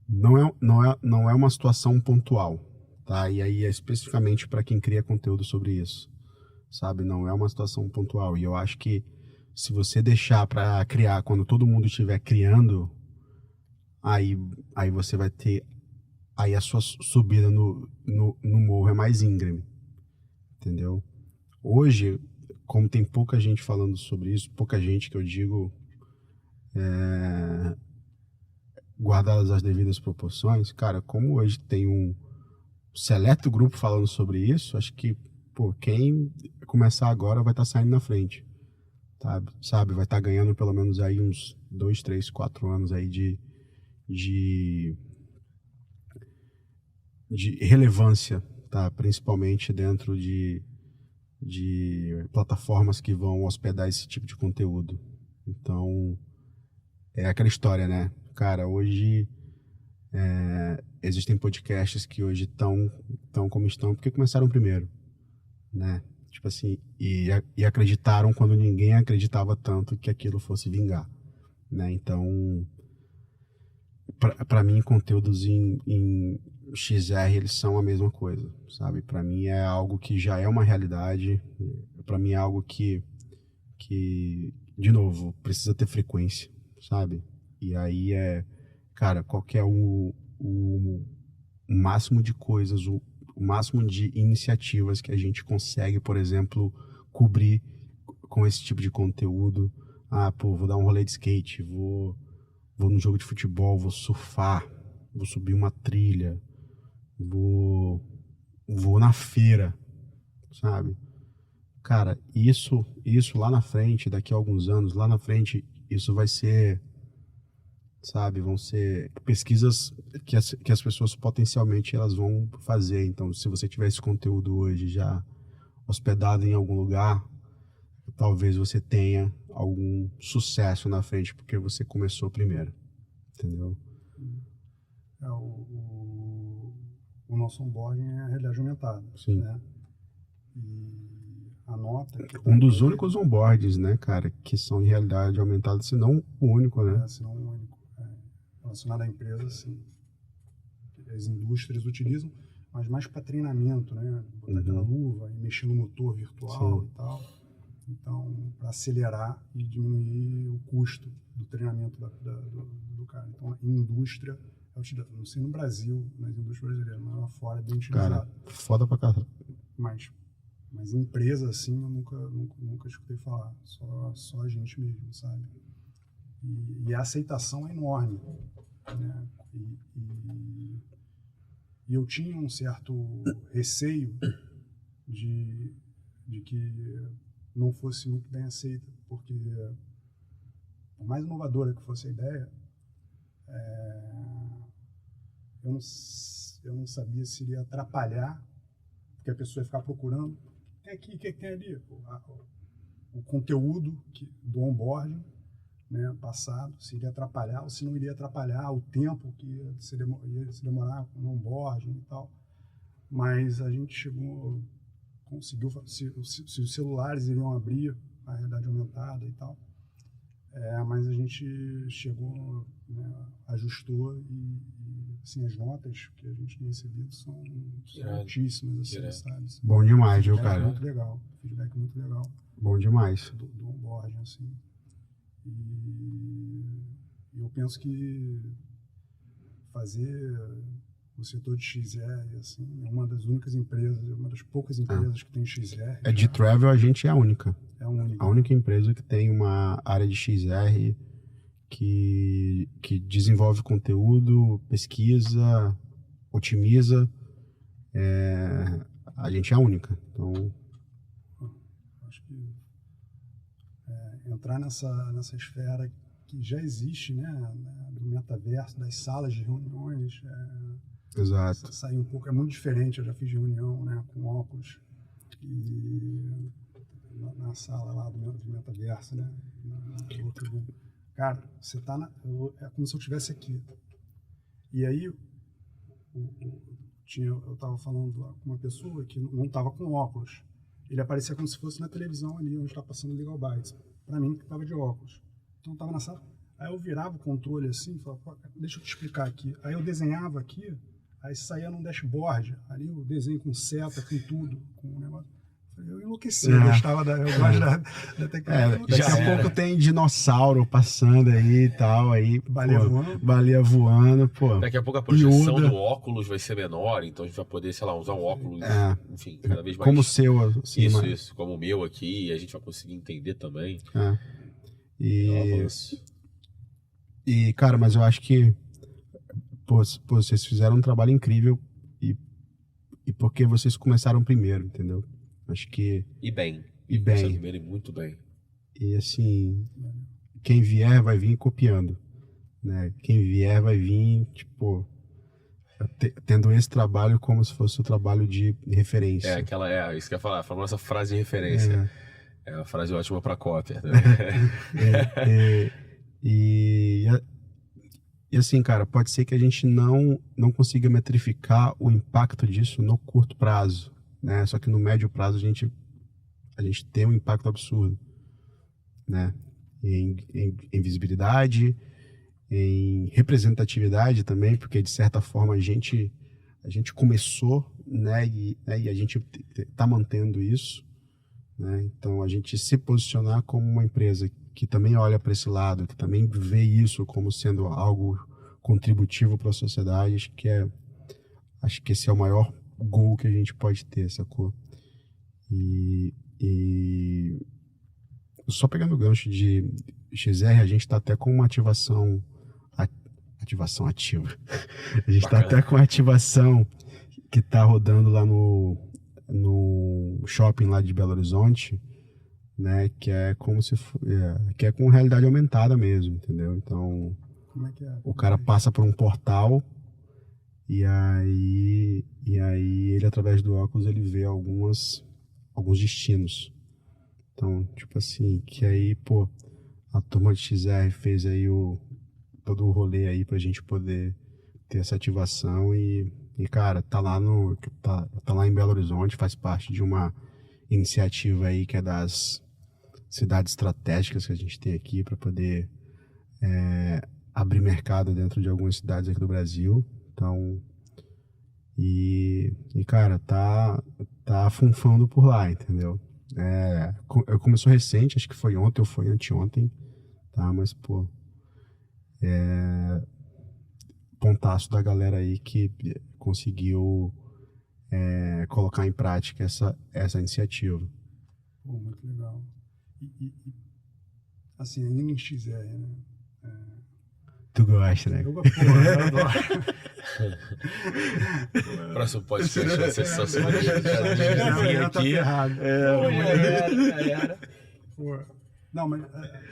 não é uma situação pontual, tá? E aí é especificamente para quem cria conteúdo sobre isso, sabe? Não é uma situação pontual. E eu acho que se você deixar para criar quando todo mundo estiver criando, aí você vai ter, aí a sua subida no morro é mais íngreme, entendeu? Hoje, como tem pouca gente falando sobre isso, pouca gente que eu digo, guardadas as devidas proporções, cara, como hoje tem um seleto grupo falando sobre isso, acho que, pô, quem começar agora vai estar saindo na frente, sabe? Vai estar ganhando pelo menos aí uns 2, 3, 4 anos aí de relevância, tá? Principalmente dentro de plataformas que vão hospedar esse tipo de conteúdo. Então, é aquela história, né? Cara, hoje existem podcasts que hoje estão como estão porque começaram primeiro, né? Tipo assim, e acreditaram quando ninguém acreditava tanto que aquilo fosse vingar, né? Então, para mim, conteúdos em XR, eles são a mesma coisa, sabe? Para mim é algo que já é uma realidade, para mim é algo que, de novo, precisa ter frequência, sabe? E aí cara, qual que é o máximo de coisas, o máximo de iniciativas que a gente consegue, por exemplo, cobrir com esse tipo de conteúdo. Ah, pô, vou dar um rolê de skate, vou num jogo de futebol, vou surfar, vou subir uma trilha, vou na feira, sabe? Cara, isso lá na frente, daqui a alguns anos, lá na frente, isso vai ser, sabe, vão ser pesquisas que as pessoas potencialmente elas vão fazer. Então, se você tiver esse conteúdo hoje já hospedado em algum lugar, talvez você tenha algum sucesso na frente porque você começou primeiro, entendeu? O nosso onboarding é a realidade aumentada. Sim. Né? E a nota... Um dos únicos onboards, né, cara, que são em realidade aumentada, se não o único, né? Se não o único. Relacionado à empresa, sim. As indústrias utilizam, mas mais para treinamento, né? Botar aquela luva e mexer no motor virtual. Sim. E tal. Então, para acelerar e diminuir o custo do treinamento do cara. Então, a indústria é utilizada. Não sei no Brasil, nas indústrias brasileiras, mas lá fora é bem utilizado. Cara, foda pra caralho. Mas empresa, assim, eu nunca escutei falar. Só a gente mesmo, sabe? E a aceitação é enorme. Né? E eu tinha um certo receio de que não fosse muito bem aceita, porque por mais inovadora que fosse a ideia, eu não sabia se iria atrapalhar, porque a pessoa ia ficar procurando tem aqui, o que tem ali, o conteúdo do onboarding, né, passado, se iria atrapalhar ou se não iria atrapalhar o tempo que ia se demorar no onboarding e tal. Mas a gente conseguiu, se os celulares iriam abrir a realidade aumentada e tal, Mas a gente chegou, né, ajustou e assim, as notas que a gente tem recebido são altíssimas, assim, sabe? Bom demais, viu, Feedback cara? muito legal, feedback muito legal Bom demais. do onboarding, assim. E eu penso que fazer o setor de XR, assim, é uma das únicas empresas, uma das poucas empresas que tem XR. De travel, a gente é a única. É a única. A única empresa que tem uma área de XR que desenvolve conteúdo, pesquisa, otimiza. A gente é a única. Então, acho que entrar nessa esfera que já existe, né, do metaverso, das salas de reuniões, exato. sair um pouco, é muito diferente. Eu já fiz reunião, né, com óculos e na sala lá do metaverso, né, na outra. Cara, você tá é como se eu estivesse aqui. E aí eu tava falando lá com uma pessoa que não tava com óculos. Ele aparecia como se fosse na televisão ali, onde tá passando o Legal Bytes. Pra mim, que tava de óculos. Então eu tava na sala. Aí eu virava o controle assim e falava, deixa eu te explicar aqui. Aí eu desenhava aqui, aí saía num dashboard, ali o desenho com seta, com tudo, com o negócio. Eu enlouqueci, eu gosto da tecnologia. Daqui a pouco tem dinossauro passando aí e tal, aí baleia voando, pô. Daqui a pouco a projeção do óculos vai ser menor, então a gente vai poder, sei lá, usar um óculos, enfim, cada vez mais. Como o seu, assim. Isso, como o meu aqui, a gente vai conseguir entender também. E, cara, mas eu acho que vocês fizeram um trabalho incrível e porque vocês começaram primeiro, entendeu? Acho que... E bem. Muito bem. E assim, quem vier vai vir copiando, né? Quem vier vai vir, tipo, tendo esse trabalho como se fosse o trabalho de referência. Isso que eu ia falar, a famosa frase de referência. É uma frase ótima para cópia. Né? E assim, cara, pode ser que a gente não consiga metrificar o impacto disso no curto prazo, né? Só que no médio prazo a gente tem um impacto absurdo, né? Em visibilidade, em representatividade também, porque de certa forma a gente começou, né? E a gente está mantendo isso, né? Então a gente se posicionar como uma empresa que também olha para esse lado, que também vê isso como sendo algo contributivo para a sociedade, acho que esse é o maior gol que a gente pode ter, sacou? E só pegando o gancho de XR, a gente está até com uma ativação ativa. A gente está até com a ativação que está rodando lá no shopping lá de Belo Horizonte, né, que é como se que é com realidade aumentada mesmo, entendeu? Então, como é que é? O cara passa por um portal e aí ele, através do óculos, ele vê alguns destinos. Então, tipo assim, que aí, pô, a turma de XR fez aí todo o rolê aí pra gente poder ter essa ativação e cara, tá lá em Belo Horizonte, faz parte de uma iniciativa aí que é das cidades estratégicas que a gente tem aqui para poder abrir mercado dentro de algumas cidades aqui do Brasil. Então, cara, tá funfando por lá, entendeu? Começou recente, acho que foi ontem ou foi anteontem, tá? Mas, pô, pontaço da galera aí que conseguiu colocar em prática essa iniciativa. Pô, muito legal. Assim, ainda em XR, né? Tu gosta, né? Eu adoro. Próximo podcast vai ser só sobre Já tá ferrado. Pô. Não, mas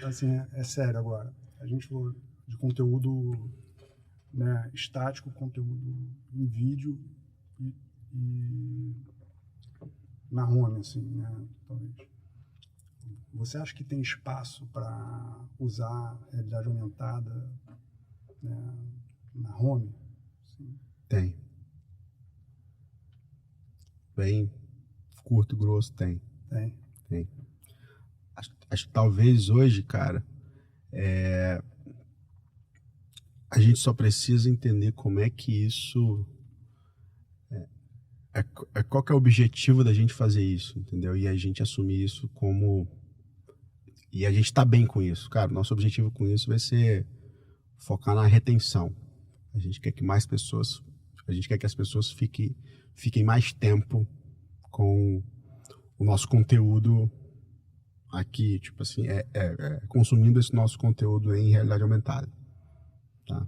assim, é sério agora. A gente falou de conteúdo, né, estático, conteúdo em vídeo e na home, assim, né? Talvez. Você acha que tem espaço para usar realidade aumentada, né, na home? Sim. Tem. Bem curto e grosso, tem. Tem. Acho que talvez hoje, cara, A gente só precisa entender como é que isso... qual que é o objetivo da gente fazer isso, entendeu? E a gente assumir isso como... E a gente tá bem com isso. Cara, nosso objetivo com isso vai ser focar na retenção. A gente quer que mais pessoas... A gente quer que as pessoas fiquem mais tempo com o nosso conteúdo aqui, tipo assim, consumindo esse nosso conteúdo em realidade aumentada, tá?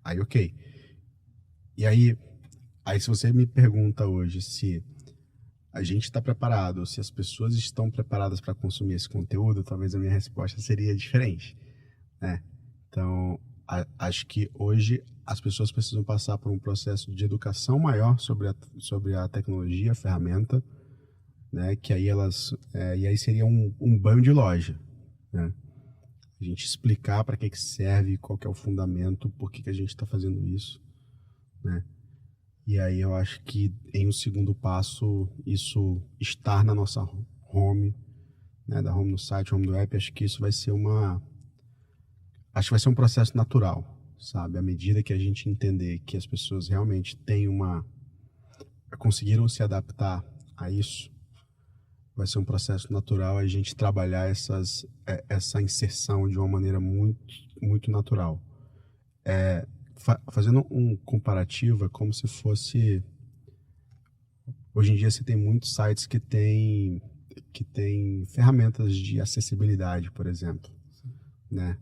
Aí, ok. E aí se você me pergunta hoje se a gente está preparado, se as pessoas estão preparadas para consumir esse conteúdo, talvez a minha resposta seria diferente, né? Então, acho que hoje as pessoas precisam passar por um processo de educação maior sobre a tecnologia, a ferramenta, né? Que aí e aí seria um banho de loja, né? A gente explicar para que serve, qual que é o fundamento, por que a gente está fazendo isso, né? E aí eu acho que em um segundo passo, isso estar na nossa home, né? Da home no site, home do app, acho que isso vai ser acho que vai ser um processo natural, sabe? À medida que a gente entender que as pessoas realmente conseguiram se adaptar a isso, vai ser um processo natural a gente trabalhar essa inserção de uma maneira muito, muito natural. Fazendo um comparativo, é como se fosse... Hoje em dia você tem muitos sites que tem ferramentas de acessibilidade, por exemplo, né?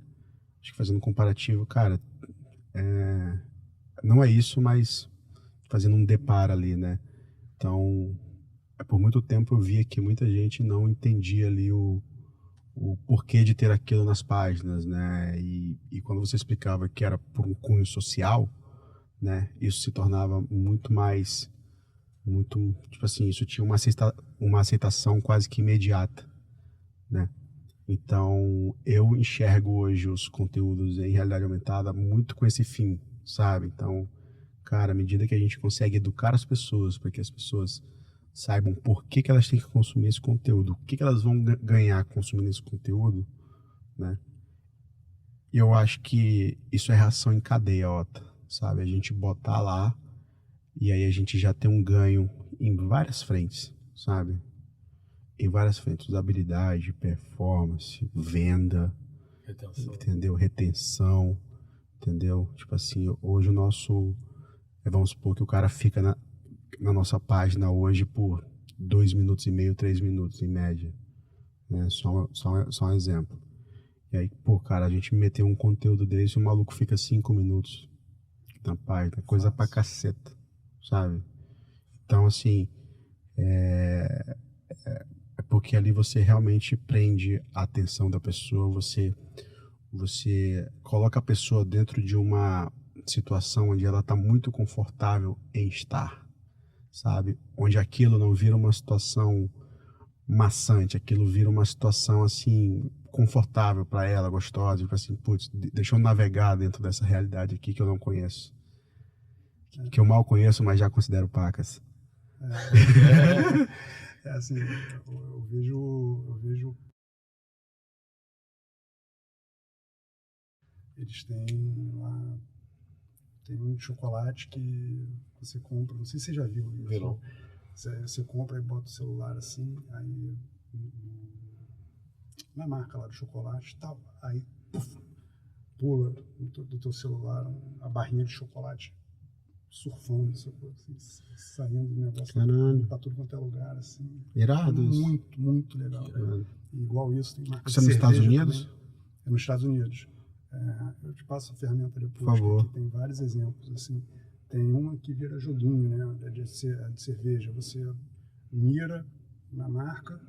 Acho que fazendo um comparativo, cara, não é isso, mas fazendo um deparo ali, né? Então, por muito tempo eu via que muita gente não entendia ali o porquê de ter aquilo nas páginas, né? E quando você explicava que era por um cunho social, né? Isso se tornava tipo assim, isso tinha uma aceitação quase que imediata, né? Então, eu enxergo hoje os conteúdos em realidade aumentada muito com esse fim, sabe? Então, cara, à medida que a gente consegue educar as pessoas para que as pessoas saibam por que elas têm que consumir esse conteúdo, o que elas vão ganhar consumindo esse conteúdo, né? E eu acho que isso é reação em cadeia, Ota, sabe? A gente botar lá e aí a gente já tem um ganho em várias frentes, sabe? Em várias frentes, usabilidade, performance, venda, Retenção. Entendeu? Retenção, entendeu? Tipo assim, hoje o nosso... Vamos supor que o cara fica na nossa página hoje por 2 minutos e meio, 3 minutos em média, né? Só um exemplo. E aí, pô, cara, a gente meteu um conteúdo desse e o maluco fica 5 minutos na página, coisa pra caceta, sabe? Então, assim, é porque ali você realmente prende a atenção da pessoa, você coloca a pessoa dentro de uma situação onde ela está muito confortável em estar, sabe? Onde aquilo não vira uma situação maçante, aquilo vira uma situação assim confortável para ela, gostosa, tipo assim, putz, deixa eu navegar dentro dessa realidade aqui que eu não conheço, que eu mal conheço, mas já considero pacas. Assim, eu vejo eles têm lá, tem um de chocolate que você compra, não sei se você já viu isso. Você compra e bota o celular assim, aí na marca lá do chocolate e tal, aí pula do teu celular a barrinha de chocolate surfando, assim, saindo do negócio pra tudo quanto é lugar, assim. Irado isso. Muito, muito legal. E igual isso, tem marca Isso de é nos Estados cerveja Unidos? também. É nos Estados Unidos. Eu te passo a ferramenta depois, Por favor. que tem vários exemplos, assim. Tem uma que vira joguinho, né, de cerveja. Você mira na marca,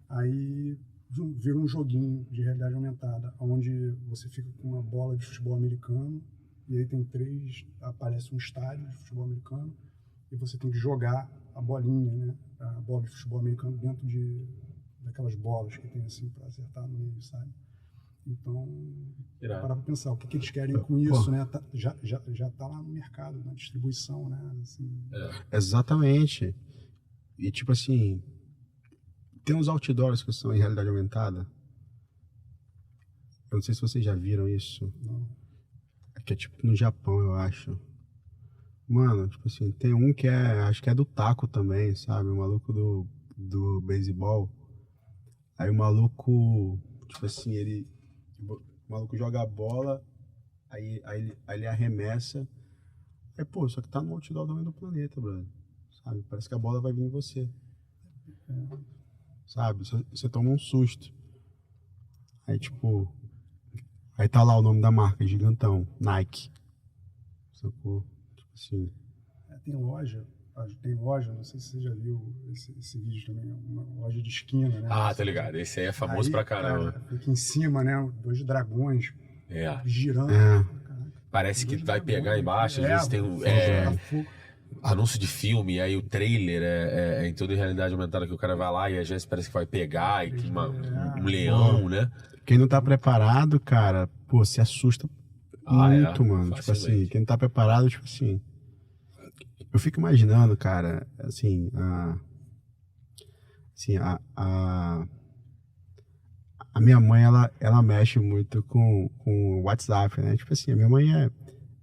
aí vira um joguinho de realidade aumentada, onde você fica com uma bola de futebol americano, e aí aparece um estádio de futebol americano, e você tem que jogar a bolinha, né, a bola de futebol americano dentro daquelas bolas que tem assim para acertar no meio, sabe? Então, parar para pensar o que eles querem com isso, né? Já tá lá no mercado, na distribuição, né? Assim, Exatamente. E tipo assim, tem uns outdoors que são em realidade aumentada. não sei se vocês já viram isso. Não. Que é tipo no Japão, eu acho. Mano, tipo assim, tem um que acho que é do taco também, sabe? O maluco do beisebol. Aí o maluco, tipo assim, o maluco joga a bola, aí ele arremessa. Aí, pô, só que tá no outdoor do meio do planeta, brother. Sabe? Parece que a bola vai vir em você. Sabe? Você toma um susto. Aí, tipo... Aí tá lá o nome da marca, gigantão. Nike. Sacou? Tipo assim... Tem loja, não sei se você já viu esse vídeo também, uma loja de esquina, né? Ah, tá ligado. Esse aí é famoso pra caramba. Cara, fica em cima, né? 2 dragões É. girando. Parece que vai pegar embaixo, às É, vezes tem um anúncio de filme, aí o trailer é em toda realidade aumentada que o cara vai lá e às vezes parece que vai pegar e que um leão, né? Quem não tá preparado, cara, pô, se assusta muito, mano. Tipo assim, quem não tá preparado, tipo assim... Eu fico imaginando, cara, assim, a minha mãe, ela mexe muito com o WhatsApp, né? Tipo assim, a minha mãe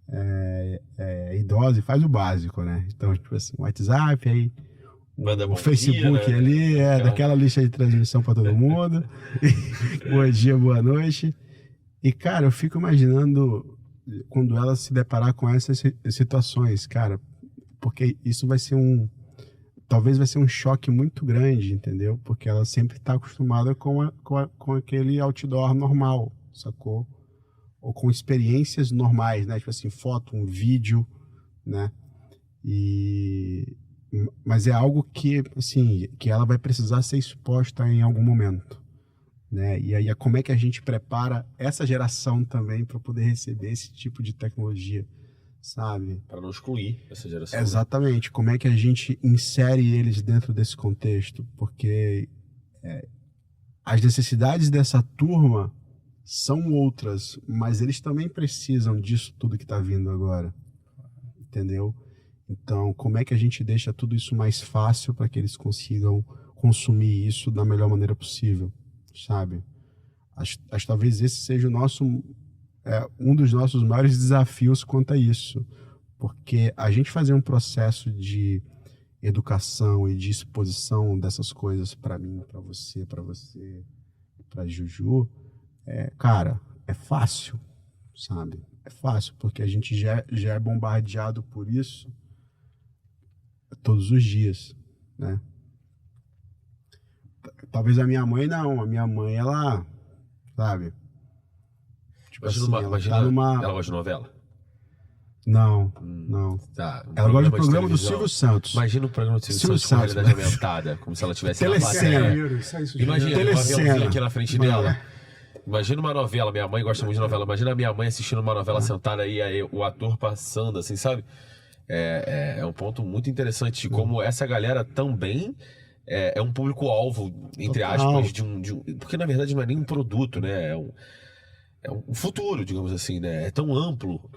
é idosa e faz o básico, né? Então, tipo assim, WhatsApp, aí o Facebook dia, né? Ali, daquela lista de transmissão para todo mundo. Bom dia, boa noite. E, cara, eu fico imaginando quando ela se deparar com essas situações, cara, porque isso talvez vai ser um choque muito grande, entendeu? Porque ela sempre está acostumada com aquele outdoor normal, sacou? Ou com experiências normais, né? Tipo assim, foto, um vídeo, né? Mas é algo que, assim, que ela vai precisar ser exposta em algum momento, né? E aí, como é que a gente prepara essa geração também para poder receber esse tipo de tecnologia? Sabe? Para não excluir essa geração. Exatamente. Né? Como é que a gente insere eles dentro desse contexto? Porque as necessidades dessa turma são outras, mas eles também precisam disso tudo que está vindo agora. Entendeu? Então, como é que a gente deixa tudo isso mais fácil para que eles consigam consumir isso da melhor maneira possível? Sabe? Acho talvez esse seja um dos nossos maiores desafios quanto a isso, porque a gente fazer um processo de educação e de exposição dessas coisas para mim, para você, para Juju, cara, é fácil, sabe? É fácil, porque a gente já é bombardeado por isso todos os dias, né? Talvez a minha mãe não, a minha mãe, ela, sabe... Tipo imagina, ela gosta de novela? Não. Tá, ela gosta do programa do Silvio Santos. Imagina o programa do Silvio Santos com realidade aumentada, como se ela tivesse na plateia. Imagina, uma aqui na frente dela. Imagina uma novela, minha mãe gosta muito de novela. Imagina a minha mãe assistindo uma novela sentada aí o ator passando, assim, sabe? É um ponto muito interessante de como essa galera também é um público-alvo, entre aspas, porque na verdade não é nem um produto, né? É um futuro, digamos assim, né? É tão amplo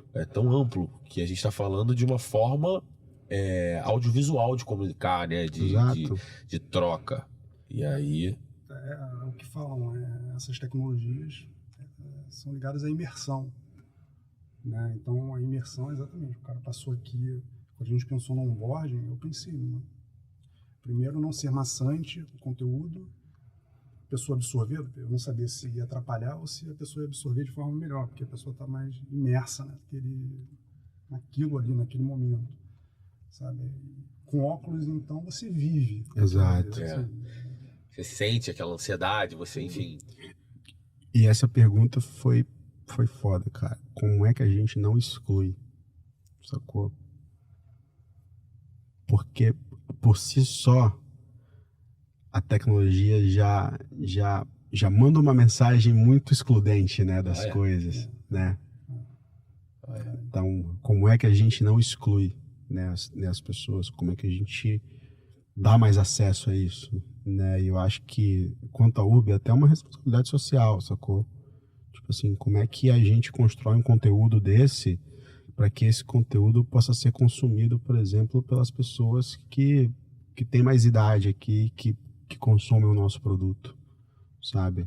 que a gente está falando de uma forma audiovisual de comunicar, né? De troca. E aí... o que falam, essas tecnologias são ligadas à imersão, né? Então, a imersão é exatamente, o cara passou aqui, quando a gente pensou no onboarding, eu pensei, primeiro, não ser maçante o conteúdo, a pessoa absorver, eu não sabia se ia atrapalhar ou se a pessoa ia absorver de forma melhor, porque a pessoa está mais imersa naquilo ali, naquele momento, sabe? Com óculos, então, você vive. Exato. Você sente aquela ansiedade, você, enfim... E essa pergunta foi foda, cara. Como é que a gente não exclui? Sacou? Porque, por si só, a tecnologia já manda uma mensagem muito excludente, né, das coisas, né? Então, como é que a gente não exclui, né, as pessoas? Como é que a gente dá mais acesso a isso, né? E eu acho que, quanto à URB, é até uma responsabilidade social, sacou? Tipo assim, como é que a gente constrói um conteúdo desse para que esse conteúdo possa ser consumido, por exemplo, pelas pessoas que têm mais idade aqui, que consomem o nosso produto, sabe?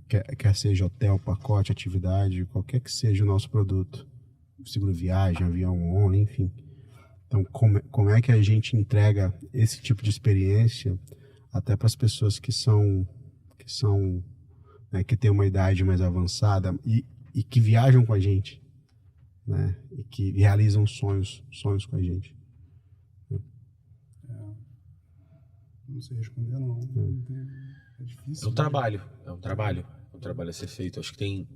quer seja hotel, pacote, atividade, qualquer que seja o nosso produto. Seguro viagem, avião on, enfim. Então, como é que a gente entrega esse tipo de experiência até para as pessoas que né, que têm uma idade mais avançada e que viajam com a gente, né? E que realizam sonhos com a gente. Não sei responder, não. É difícil. É um trabalho a ser feito. Acho que tem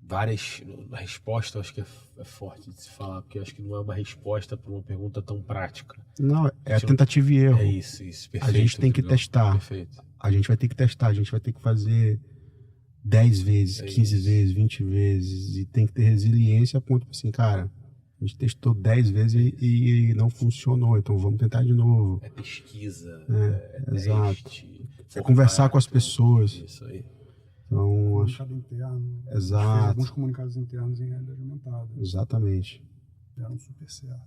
várias. A resposta eu acho que é forte de se falar, porque eu acho que não é uma resposta para uma pergunta tão prática. Não, é a tentativa e erro. É isso, perfeito. A gente tem que testar. Perfeito. A gente vai ter que testar, a gente vai ter que fazer 10 vezes, 15 vezes, 20 vezes, e tem que ter resiliência a ponto assim, cara, a gente testou 10 vezes e não funcionou, então vamos tentar de novo. É pesquisa, exato. teste, É conversar com as pessoas. Isso aí. Então, acho... Comunicado interno. Exato. Fez alguns comunicados internos em realidade aumentada. Exatamente. Deram super certo.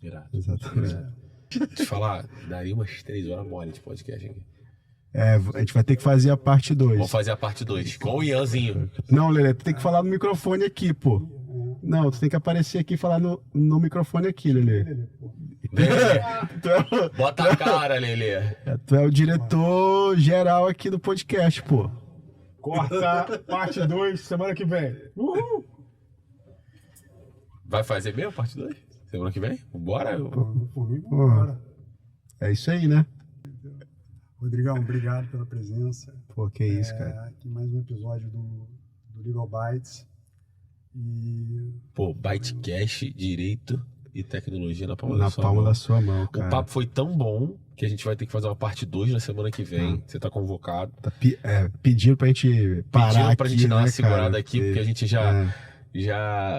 Irado. Exatamente. Te falar, daria umas 3 horas mole de podcast aqui. A gente vai ter que fazer a parte 2. Vamos fazer a parte 2 com o Ianzinho. Não, Lelê, tu tem que falar no microfone aqui, pô. Não, tu tem que aparecer aqui e falar no microfone aqui, Lelê. Lelê. Bota a cara, Lelê. Tu é o diretor geral aqui do podcast, pô. Corta parte 2 semana que vem. Uhul! Vai fazer mesmo a parte 2? Semana que vem? Bora? Por mim, bora. É isso aí, né? Rodrigão, obrigado pela presença. Pô, que isso, cara. Aqui mais um episódio do Legal Bytes. E... Pô, Bytecast, direito e tecnologia na palma Na da sua palma mão. da sua mão, cara. O papo foi tão bom que a gente vai ter que fazer uma parte 2 na semana que vem. Você tá convocado. Tá pedindo pra gente parar Pedindo pra aqui, gente dar uma né, segurada cara? aqui, porque a gente já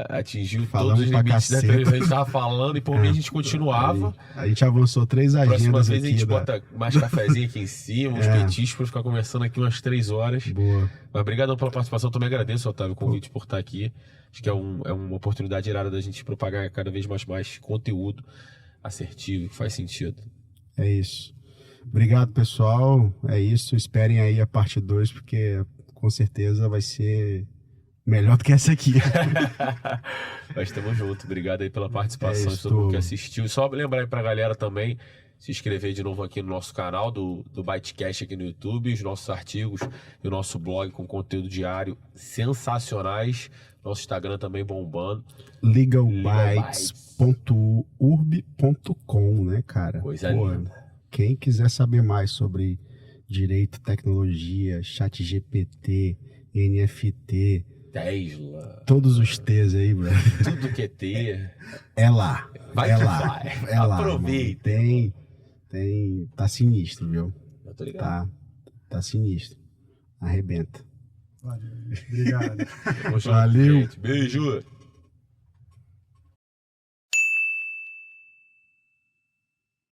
atingiu Falamos todos os pra limites da caceta. entrevista. A gente tava falando e por mim a gente continuava. A gente avançou 3 Próxima agendas vez a aqui. gente bota mais cafezinho aqui em cima, uns petiscos pra ficar conversando aqui umas 3 horas. Boa. Mas obrigado pela participação, também agradeço, Otávio, o convite por estar aqui. Acho que é uma oportunidade irada da gente propagar cada vez mais conteúdo assertivo, que faz sentido. É isso. Obrigado, pessoal. É isso. Esperem aí a parte 2, porque com certeza vai ser melhor do que essa aqui. Mas estamos juntos. Obrigado aí pela participação de isso, todo mundo que assistiu. E só lembrar aí pra galera também se inscrever de novo aqui no nosso canal do Bytecast aqui no YouTube, os nossos artigos e o nosso blog com conteúdo diário sensacionais. Nosso Instagram também bombando. legalbytes.urb.com, né, cara? Coisa linda. Quem quiser saber mais sobre direito, tecnologia, chat GPT, NFT, Tesla, todos os T's aí, bro. tudo que é ter. É lá. Vai é que lá. vai. É lá. Aproveita. Mano. Tá sinistro, viu? Eu tô ligado. Tá sinistro. Arrebenta. Valeu, obrigado. Tamo junto, Valeu. gente. Beijo.